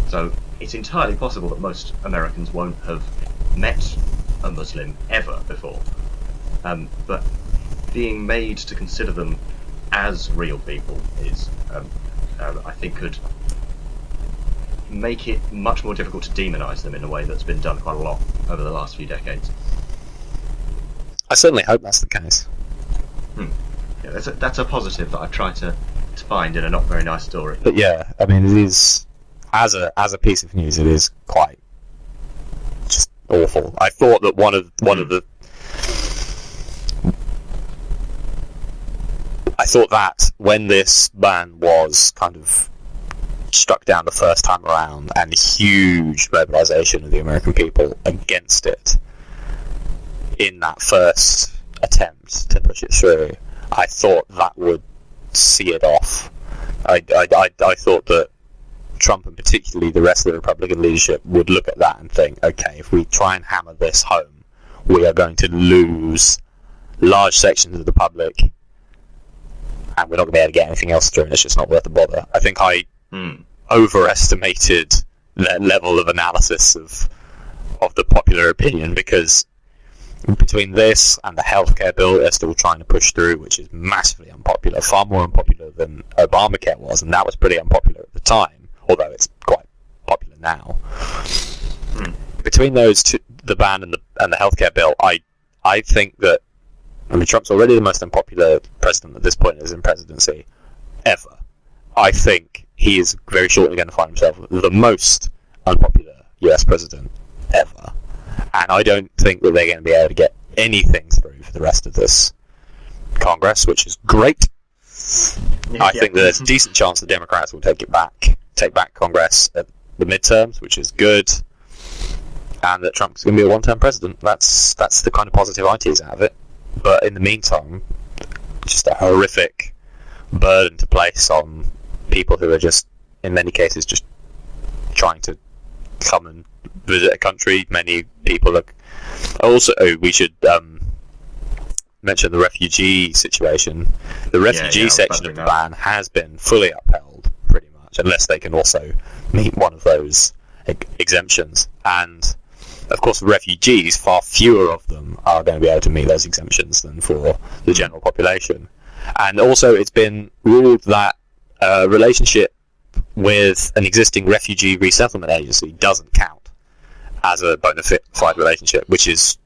So it's entirely possible that most Americans won't have met a Muslim ever before. But being made to consider them as real people is, I think, could make it much more difficult to demonise them in a way that's been done quite a lot over the last few decades. I certainly hope that's the case. Yeah, that's a positive that I've tried to find in a not very nice story. But yeah, I mean, it is, as a piece of news, it is quite just awful. I thought that one of the I thought that when this ban was kind of struck down the first time around, and huge mobilisation of the American people against it in that first attempt to push it through, I thought that would see it off. I thought that Trump, and particularly the rest of the Republican leadership, would look at that and think, okay, if we try and hammer this home, we are going to lose large sections of the public, and we're not going to be able to get anything else through, and it's just not worth the bother. I think I overestimated that level of analysis of the popular opinion, because between this and the healthcare bill they're still trying to push through, which is massively unpopular, far more unpopular than Obamacare was, and that was pretty unpopular at the time, although it's quite popular now. Between those two, the ban and the healthcare bill, I think that, I mean, Trump's already the most unpopular president at this point in his presidency ever. I think he is very shortly going to find himself the most unpopular US president ever. And I don't think that they're going to be able to get anything through for the rest of this Congress, which is great. I think there's a decent chance the Democrats will take back Congress at the midterms, which is good. And that Trump's going to be a one-term president. That's the kind of positive I tease out of it. But in the meantime, just a horrific burden to place on people who are just, in many cases, just trying to come and visit a country. Many people are also, we should mention the refugee situation. The refugee section of the ban has been fully upheld, pretty much, unless they can also meet one of those exemptions. And of course, for refugees, far fewer of them are going to be able to meet those exemptions than for the general population. And also, it's been ruled that a relationship with an existing refugee resettlement agency doesn't count as a bona fide relationship, which is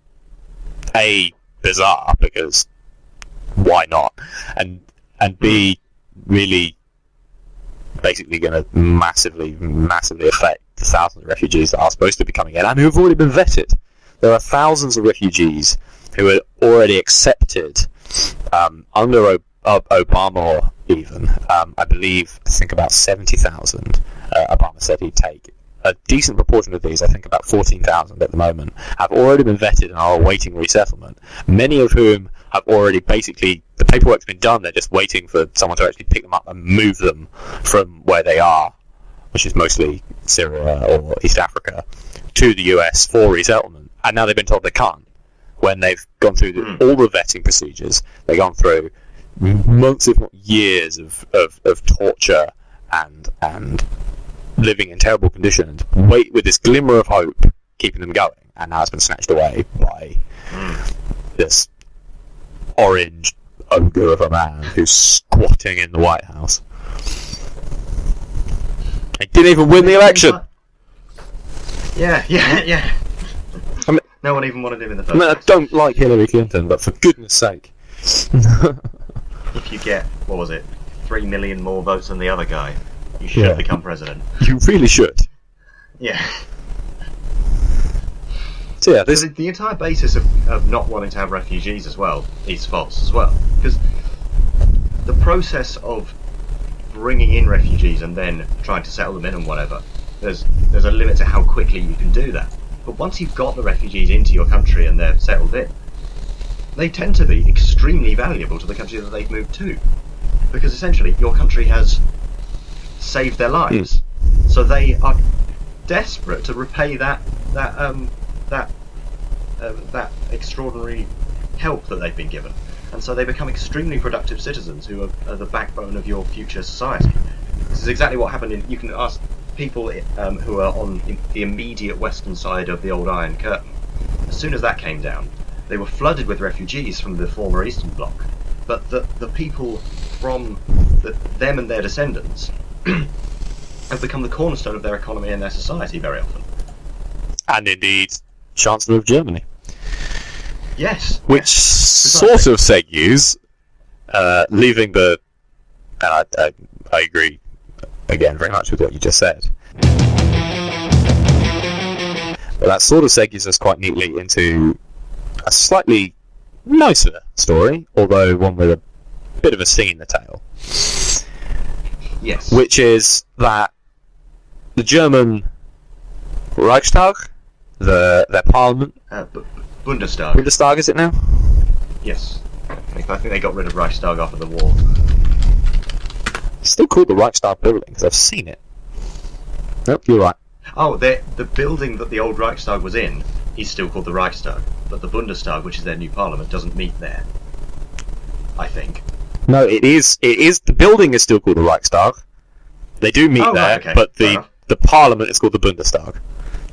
bizarre, because why not? And B, really basically going to massively affect the thousands of refugees that are supposed to be coming in and who've already been vetted. There are thousands of refugees who are already accepted under Obama, even. I think about 70,000 Obama said he'd take. A decent proportion of these, I think about 14,000 at the moment, have already been vetted and are awaiting resettlement. Many of whom have already basically, the paperwork's been done, they're just waiting for someone to actually pick them up and move them from where they are, which is mostly Syria or East Africa, to the US for resettlement. And now they've been told they can't. When they've gone through all the vetting procedures, they've gone through months, if not years, of torture and living in terrible conditions, wait with this glimmer of hope keeping them going, and now it's been snatched away by this orange ogre of a man who's squatting in the White House. He didn't even win the election. Yeah. I mean, no one even wanted him in the first place. I don't like Hillary Clinton, but for goodness sake. If you get, 3 million more votes than the other guy, you should become president. You really should. Yeah. So yeah, the entire basis of not wanting to have refugees as well is false as well. Because the process of bringing in refugees and then trying to settle them in and whatever, there's a limit to how quickly you can do that. But once you've got the refugees into your country and they're settled in, they tend to be extremely valuable to the country that they've moved to. Because essentially your country has saved their lives. So they are desperate to repay that extraordinary help that they've been given. And so they become extremely productive citizens who are the backbone of your future society. This is exactly what happened you can ask people who are on the immediate western side of the old Iron Curtain. As soon as that came down, they were flooded with refugees from the former Eastern Bloc. But the people from them and their descendants have become the cornerstone of their economy and their society very often. And indeed, Chancellor of Germany. Yes. Which sort of segues, leaving the... And I agree, again, very much with what you just said. But that sort of segues us quite neatly into a slightly nicer story, although one with a bit of a sting in the tail. Yes. Which is that the German Reichstag, their parliament, Bundestag. Bundestag, is it now? Yes. I think they got rid of Reichstag after the war. It's still called the Reichstag building, because I've seen it. Nope, you're right. Oh, the building that the old Reichstag was in is still called the Reichstag, but the Bundestag, which is their new parliament, doesn't meet there. I think. No, it is. The building is still called the Reichstag. They do meet there, right, okay. but the parliament is called the Bundestag.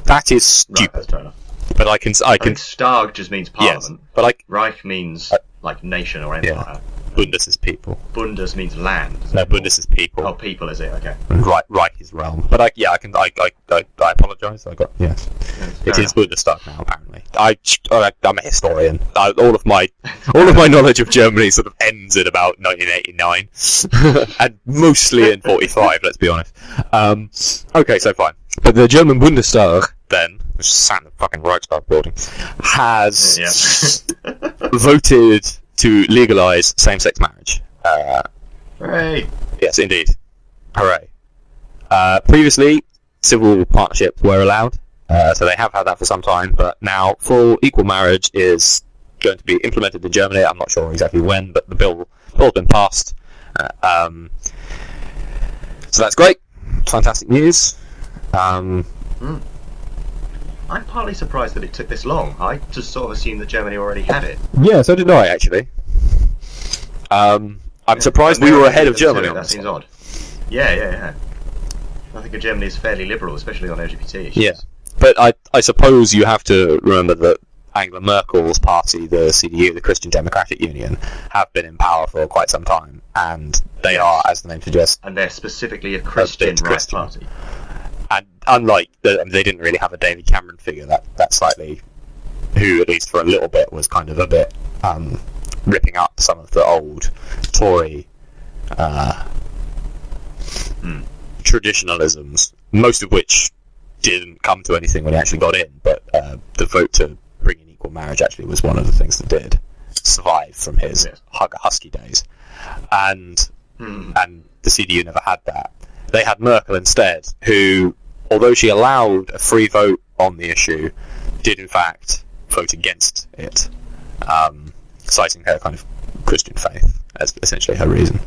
That is stupid. Right, that's fair enough. But I can. Stag just means parliament. Yes, but Reich means like nation or empire. Yeah. Bundes is people. Bundes means land. No, Bundes is people. Oh, people is it? Okay. And Reich is realm. But I apologise. Yes. It is Bundestag now. Apparently, I'm a historian. All of my knowledge of Germany sort of ends in about 1989, and mostly in 45. Let's be honest. Okay, so fine. But the German Bundestag then, which sat in the fucking Reichstag building, has voted to legalise same-sex marriage. Hooray! Yes, indeed. Hooray. Previously, civil partnerships were allowed, so they have had that for some time, but now full equal marriage is going to be implemented in Germany. I'm not sure exactly when, but the bill's been passed. So that's great. Fantastic news. I'm partly surprised that it took this long. I just sort of assumed that Germany already had it. Yeah, so did I, actually. I'm surprised we were ahead of Germany on that this seems one. odd. Yeah. I think Germany is fairly liberal, especially on LGBT issues. Yeah, but I suppose you have to remember that Angela Merkel's party, the CDU, the Christian Democratic Union, have been in power for quite some time, and they are, as the name suggests... And they're specifically a Christian right party. And unlike, they didn't really have a David Cameron figure that slightly, who at least for a little bit was kind of a bit ripping up some of the old Tory traditionalisms, most of which didn't come to anything when he actually got in, but the vote to bring in equal marriage actually was one of the things that did survive from his husky days. And the CDU never had that. They had Merkel instead, who, although she allowed a free vote on the issue, did in fact vote against it, citing her kind of Christian faith as essentially her reason.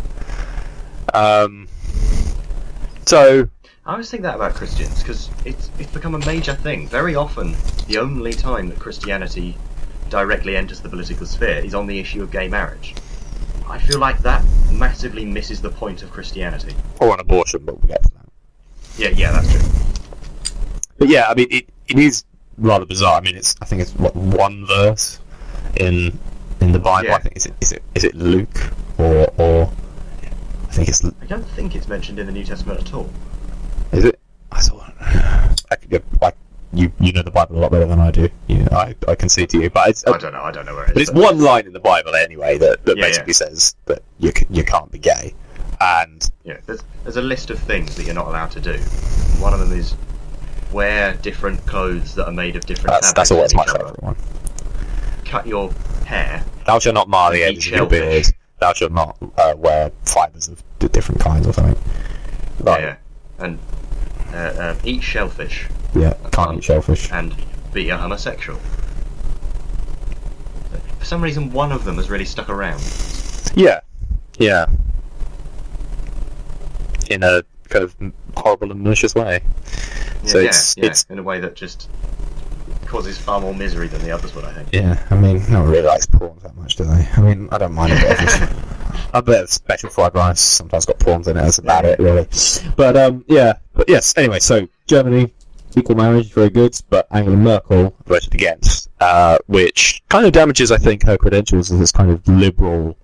So I always think that about Christians, because it's become a major thing. Very often, the only time that Christianity directly enters the political sphere is on the issue of gay marriage. I feel like that massively misses the point of Christianity. Or on abortion, but we'll get to that. Yeah, that's true. But yeah, I mean, it is rather bizarre. I mean, I think it's one verse in the Bible. Yeah. I think is it Luke or I think it's. I don't think it's mentioned in the New Testament at all. Is it? I thought you know the Bible a lot better than I do. I can see to you, but I don't know where it is. But it's one line in the Bible anyway that basically says that you can't be gay, and there's a list of things that you're not allowed to do. One of them is wear different clothes that are made of different fabrics. That's always my favourite one. Cut your hair. Thou shalt not mar the edges of your beard. Thou shalt not wear fibres of different kinds or something. And eat shellfish. Yeah, can't eat shellfish. And be a homosexual. For some reason, one of them has really stuck around. Yeah. In a kind of horrible and malicious way. It's in a way that just causes far more misery than the others would, I think. Yeah, I mean, no one really likes prawns that much, do they? I mean, I don't mind a bit of special fried rice. Sometimes got prawns in it. That's about it, really. But yes. Anyway, so Germany, equal marriage, very good. But Angela Merkel voted against, which kind of damages, I think, her credentials as this kind of liberal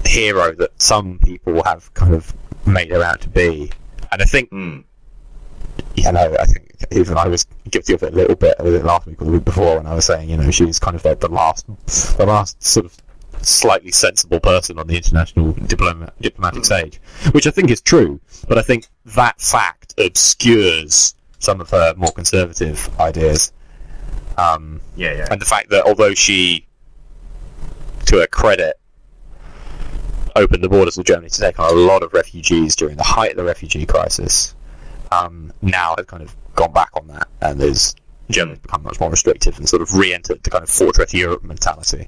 hero that some people have kind of made her out to be. And I think, I think even I was guilty of it a little bit. Was it last week or the week before when I was saying, she's kind of the last sort of slightly sensible person on the international diplomatic stage, which I think is true. But I think that fact obscures some of her more conservative ideas. And the fact that although she, to her credit, opened the borders of Germany to take on a lot of refugees during the height of the refugee crisis, now have kind of gone back on that, and Germany's become much more restrictive and sort of re-entered the kind of Fortress Europe mentality,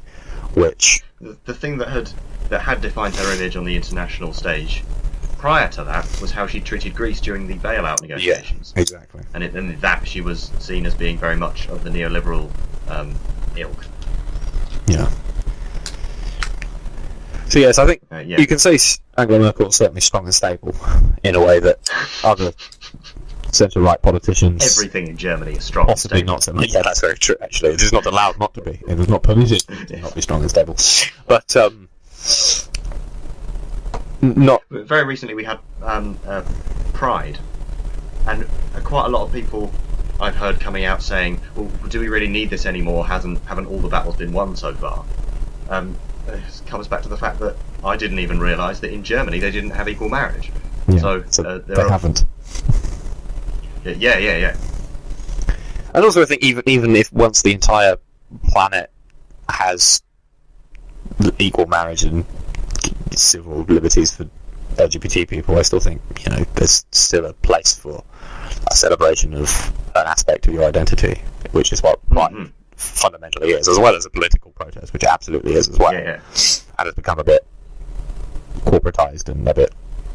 which... The thing that had defined her image on the international stage prior to that was how she treated Greece during the bailout negotiations. Yeah, exactly. And in that she was seen as being very much of the neoliberal ilk. Yeah. So yes, I think you can say Angela Merkel is certainly strong and stable in a way that other centre-right politicians... Everything in Germany is strong possibly and stable. Not so. Yeah, that's very true, actually. It is not allowed not to be. It is not permitted to not be strong and stable. But, not... Very recently we had Pride, and quite a lot of people I've heard coming out saying, well, do we really need this anymore? Haven't all the battles been won so far? It comes back to the fact that I didn't even realise that in Germany they didn't have equal marriage. Yeah, so they haven't. Yeah. And also I think even if once the entire planet has equal marriage and civil liberties for LGBT people, I still think, there's still a place for a celebration of an aspect of your identity, which is what Pride fundamentally is, as well as a political protest, which it absolutely is as well. Yeah. And it's become a bit corporatized and a bit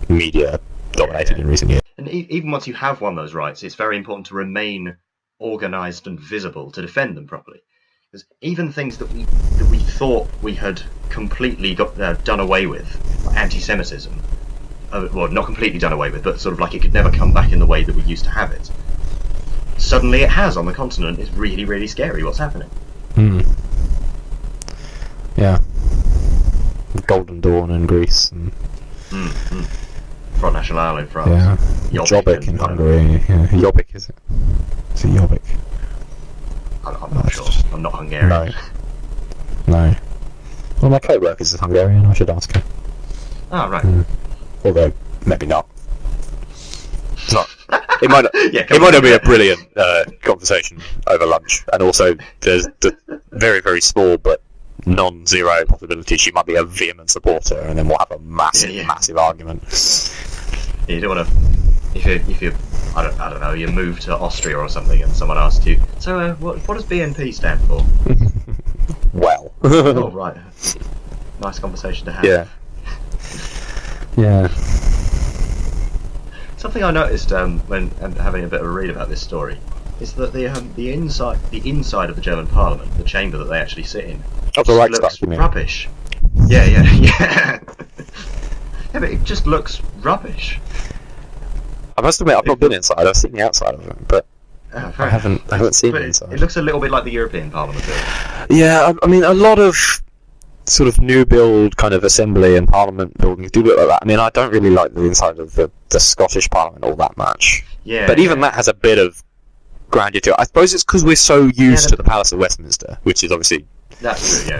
media dominated in recent years. And even once you have won those rights, it's very important to remain organised and visible to defend them properly. Because even things that we thought we had completely done away with, like anti-Semitism, well, not completely done away with, but sort of like it could never come back in the way that we used to have it. Suddenly it has on the continent. It's really, really scary what's happening. Yeah. Golden Dawn in Greece. And... Front National in France. Yeah. Jobbik in Hungary. Yeah. Jobbik, is it? Is it Jobbik? I'm not sure. I'm not Hungarian. No. Well, my co-worker is Hungarian. I should ask her. Oh, right. Although, maybe not. It's not. It might not, it might not be a brilliant conversation over lunch, and also there's the very, very small but non-zero possibility she might be a vehement supporter, and then we'll have a massive argument. You don't want to, if you I don't know, you move to Austria or something, and someone asks you, so what does BNP stand for? Well. Oh, right. Nice conversation to have. Yeah. Something I noticed when having a bit of a read about this story is that the inside of the German Parliament, the chamber that they actually sit in, looks rubbish. Yeah, but it just looks rubbish. I must admit, I've not been inside. I've seen the outside of it, but I haven't seen the inside. It looks a little bit like the European Parliament building. Yeah, I mean, a lot of sort of new build kind of assembly and parliament buildings do look like that. I mean, I don't really like the inside of the Scottish Parliament all that much. Yeah. But even that has a bit of grandeur to it. I suppose it's because we're so used to the Palace of Westminster, which is obviously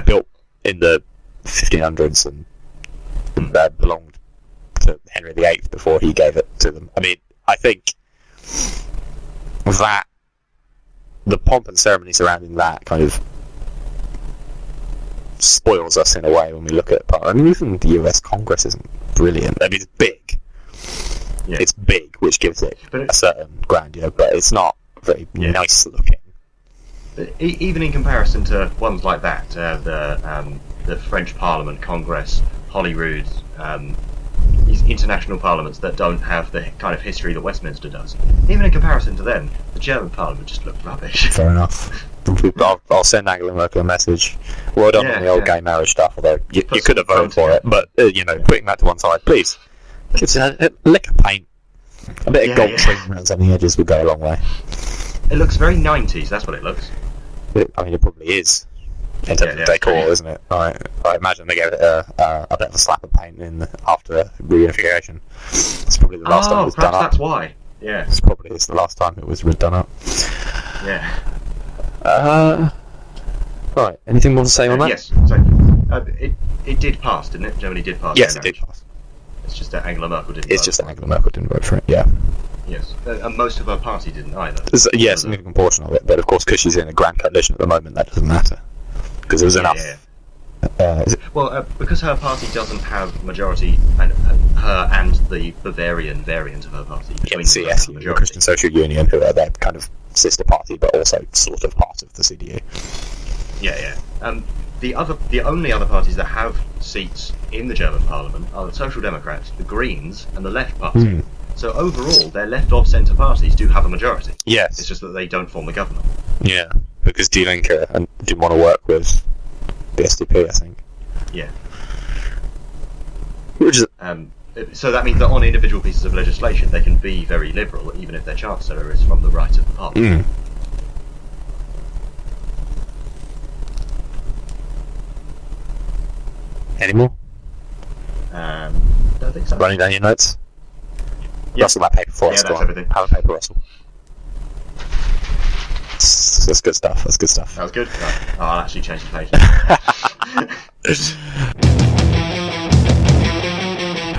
built in the 1500s and belonged to Henry VIII before he gave it to them. I mean, I think that the pomp and ceremony surrounding that kind of spoils us in a way when we look at it. I mean, even the US Congress isn't brilliant. I mean, it's big. Yeah. It's big, which gives it a certain grandeur, but it's not very nice looking. But even in comparison to ones like that, the French Parliament, Congress, Holyrood, these international parliaments that don't have the kind of history that Westminster does, even in comparison to them, the German Parliament just looked rubbish. Fair enough. I'll send Angela Merkel a message. Well done on the old gay marriage stuff, although you could have voted for it, but putting that to one side, please. Give us a lick of paint. A bit of gold trim around some of the edges would go a long way. It looks very 90s, that's what it looks. I mean, it probably is. In terms of decor, isn't it? I imagine they gave it a bit of a slap of paint after reunification. It's probably the last time it was done up. That's why. Yeah. It's the last time it was done up. Yeah. Right. Anything more to say on that? Yes. So, it did pass, didn't it? Germany did pass. Yes, it did pass. It's just that Angela Merkel didn't. It's just that Angela Merkel didn't vote for it. Yeah. Yes, and most of her party didn't either. Yes, a significant portion of it, but of course, because she's in a grand coalition at the moment, that doesn't matter. Because there was enough Well, because her party doesn't have majority, and her and the Bavarian variant of her party, between them have CSU, the Christian Social Union, who are their kind of sister party, but also sort of part of the CDU. Yeah. The only other parties that have seats in the German Parliament are the Social Democrats, the Greens, and the Left Party. So overall, their left-of-centre parties do have a majority. Yes. It's just that they don't form the government. Yeah, because Die Linke didn't want to work with the SDP, I think. Yeah. Which is... So that means that on individual pieces of legislation, they can be very liberal, even if their chancellor is from the right of the parliament. Any more? Don't think so. Running down your notes? Yeah. Rustle that paper for us. That's everything. Have a paper, Russell. That's good stuff. That was good? Right. I'll actually change the page.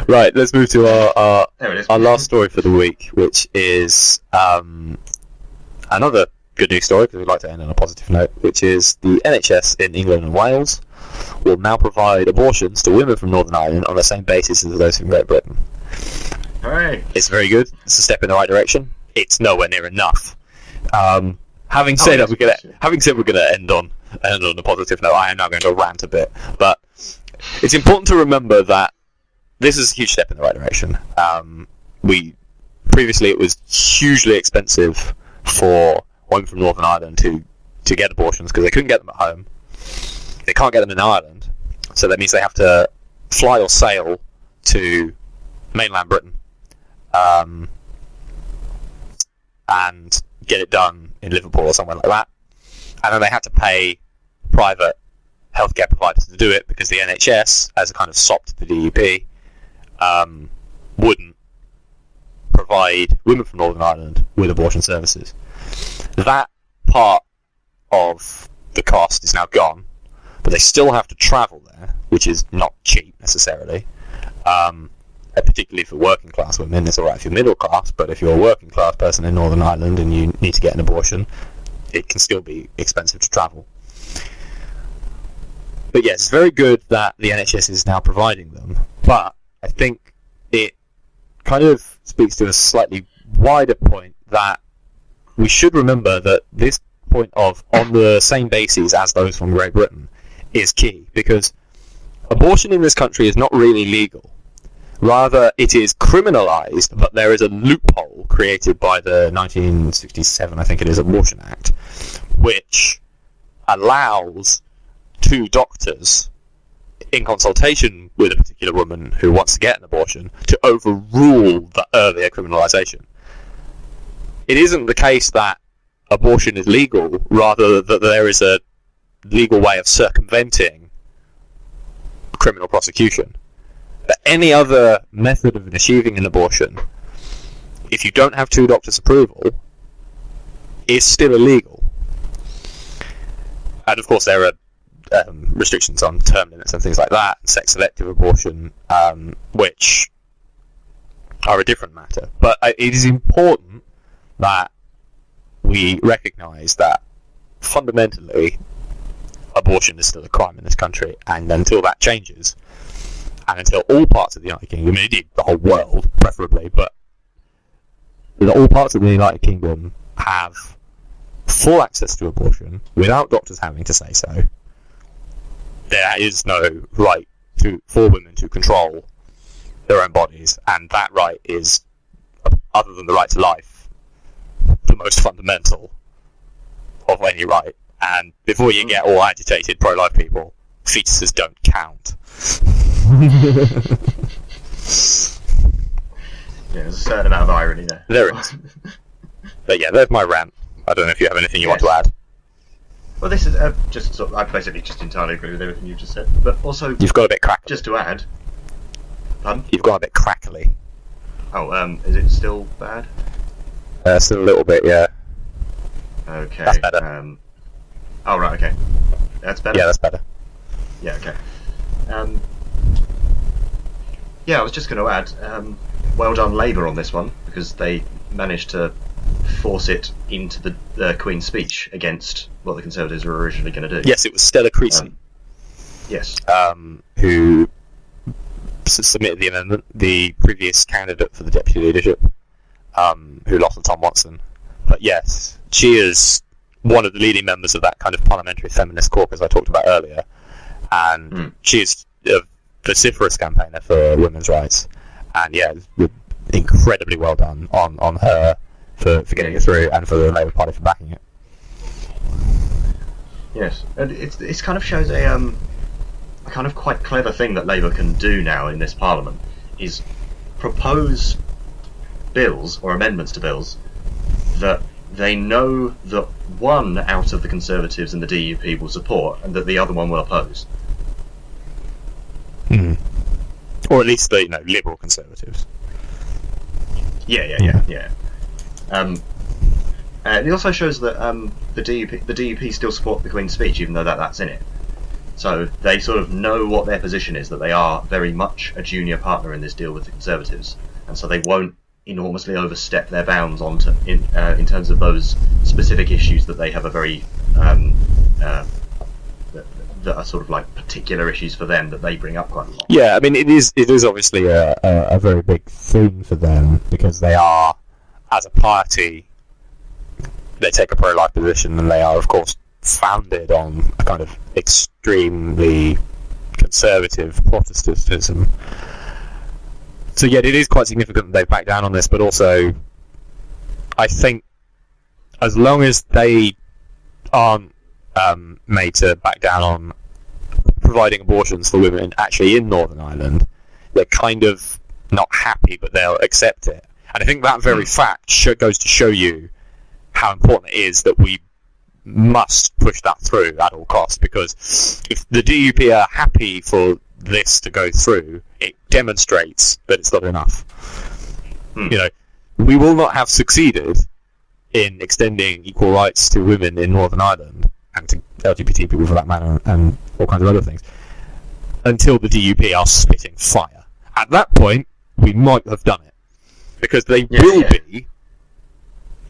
Right, let's move to our last story for the week, which is another good news story, because we'd like to end on a positive note, which is the NHS in England and Wales will now provide abortions to women from Northern Ireland on the same basis as those from Great Britain. Hooray! It's very good. It's a step in the right direction. It's nowhere near enough. Having said we're going to end on a positive note, I am now going to rant a bit. But it's important to remember that this is a huge step in the right direction. Previously it was hugely expensive for women from Northern Ireland to get abortions because they couldn't get them at home. They can't get them in Ireland, so that means they have to fly or sail to mainland Britain and get it done in Liverpool or somewhere like that. And then they had to pay private healthcare providers to do it because the NHS, as a kind of sop to the DUP, wouldn't provide women from Northern Ireland with abortion services. That part of the cost is now gone, but they still have to travel there, which is not cheap necessarily. Particularly for working class women, it's alright if you're middle class, but if you're a working class person in Northern Ireland and you need to get an abortion, it can still be expensive to travel. But yes, it's very good that the NHS is now providing them, but I think it kind of speaks to a slightly wider point that we should remember that this point of on the same basis as those from Great Britain is key, because abortion in this country is not really legal. Rather, it is criminalised, but there is a loophole created by the 1967, I think it is, Abortion Act, which allows two doctors, in consultation with a particular woman who wants to get an abortion, to overrule the earlier criminalisation. It isn't the case that abortion is legal, rather that there is a legal way of circumventing criminal prosecution. But any other method of achieving an abortion, if you don't have two doctors' approval, is still illegal. And of course there are restrictions on term limits and things like that, and sex-selective abortion, which are a different matter. But it is important that we recognise that fundamentally abortion is still a crime in this country, and until that changes, and until all parts of the United Kingdom, indeed the whole world preferably, but all parts of the United Kingdom have full access to abortion without doctors having to say so, there is no right for women to control their own bodies, and that right is, other than the right to life, the most fundamental of any right. And before you get all agitated, pro-life people, fetuses don't count. Yeah, there's a certain amount of irony there. There is. But yeah, there's my rant. I don't know if you have anything you want to add. Well, this is just sort of, I basically just entirely agree with everything you just said. But also, you've got a bit crackly. Just to add, pardon? You've got a bit crackly. Oh, is it still bad? Still a little bit, yeah. Okay. That's better. Oh right, okay. That's better. Yeah, that's better. Yeah, okay. Yeah, I was just going to add, well done Labour on this one, because they managed to force it into the Queen's speech against what the Conservatives were originally going to do. Yes, it was Stella Creasy. Yes. Who submitted the amendment, the previous candidate for the deputy leadership, who lost to Tom Watson. But yes, she is one of the leading members of that kind of parliamentary feminist caucus I talked about earlier, and she is a vociferous campaigner for women's rights. And yeah, incredibly well done on her for getting it through, and for the Labour Party for backing it. Yes, and it kind of shows a kind of quite clever thing that Labour can do now in this Parliament, is propose bills or amendments to bills that they know that one out of the Conservatives and the DUP will support, and that the other one will oppose. Or at least the liberal Conservatives. Yeah. It also shows that the DUP still support the Queen's Speech, even though that's in it. So they sort of know what their position is, that they are very much a junior partner in this deal with the Conservatives, and so they won't enormously overstep their bounds in terms of those specific issues that they have a very that are sort of like particular issues for them that they bring up quite a lot. Yeah, I mean it is obviously a very big thing for them, because they are, as a party, they take a pro-life position, and they are of course founded on a kind of extremely conservative Protestantism. So yeah, it is quite significant that they've backed down on this, but also I think as long as they aren't made to back down on providing abortions for women actually in Northern Ireland, they're kind of not happy, but they'll accept it. And I think that very fact goes to show you how important it is that we must push that through at all costs, because if the DUP are happy for this to go through, it demonstrates that it's not enough. We will not have succeeded in extending equal rights to women in Northern Ireland, and to LGBT people for that matter, and all kinds of other things, until the DUP are spitting fire. At that point, we might have done it, because they will be,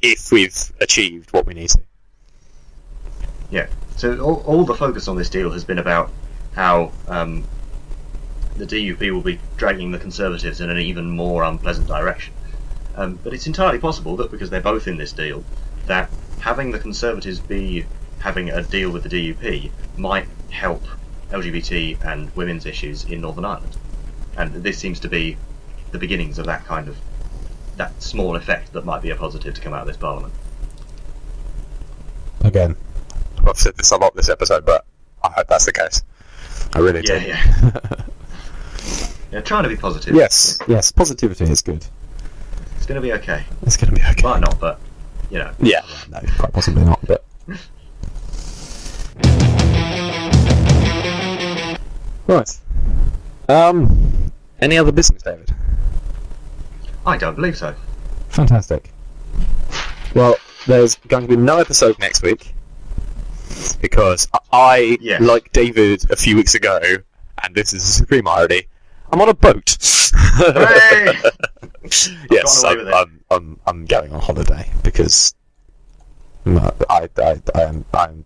if we've achieved what we need to. Yeah, so all the focus on this deal has been about how the DUP will be dragging the Conservatives in an even more unpleasant direction. But it's entirely possible that, because they're both in this deal, that having the Conservatives be having a deal with the DUP might help LGBT and women's issues in Northern Ireland. And this seems to be the beginnings of that small effect that might be a positive to come out of this Parliament. Again, I've said this a lot this episode, but I hope that's the case. I really do. Yeah, trying to be positive. Yes, positivity is good. It's going to be okay. It's going to be okay. Might not, but, Yeah, no, quite possibly not, but... Right. Any other business, David? I don't believe so. Fantastic. Well, there's going to be no episode next week, because I, like David a few weeks ago, and this is a supreme irony, I'm on a boat. Yes, I'm going on holiday, because I'm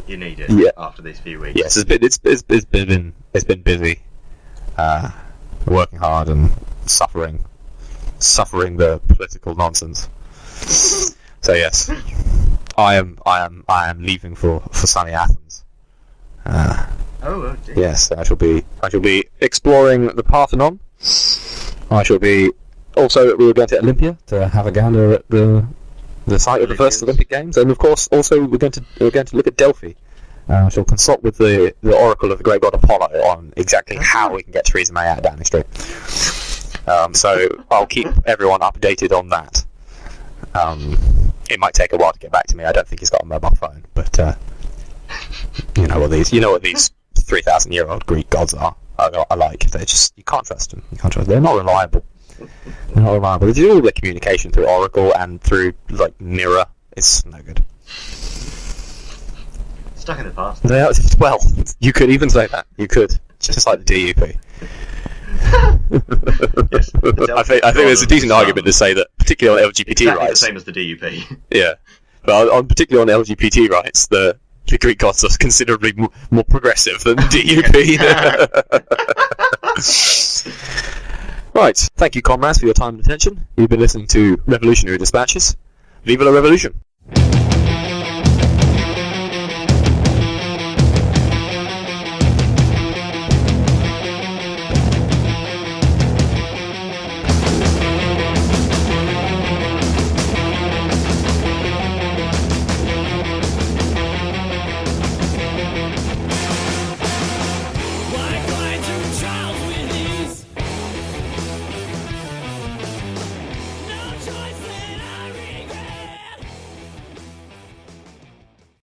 you need it after these few weeks. Yes, it's been busy, working hard and suffering the political nonsense. So yes, I am leaving for sunny Athens. Dear. Yes, I shall be exploring the Parthenon. We will go to Olympia to have a gander at the site of the first Olympic Games, and of course also we're going to look at Delphi. I shall consult with the oracle of the great god Apollo on exactly how we can get Theresa May out of Downing Street. So I'll keep everyone updated on that. It might take a while to get back to me. I don't think he's got a mobile phone, but you know what these 3,000-year-old Greek gods are like. They're just, you can't trust them. They're not reliable. They do all their communication through Oracle and through Mirror. It's no good. Stuck in the past. Well, you could even say that. You could, just like the DUP. Yes, I think there's a decent argument to say that, particularly on LGBT rights, the same as the DUP. Yeah, but particularly on LGBT rights, the The Greek gods are considerably more progressive than DUP. Right, thank you, comrades, for your time and attention. You've been listening to Revolutionary Dispatches. Viva la Revolution!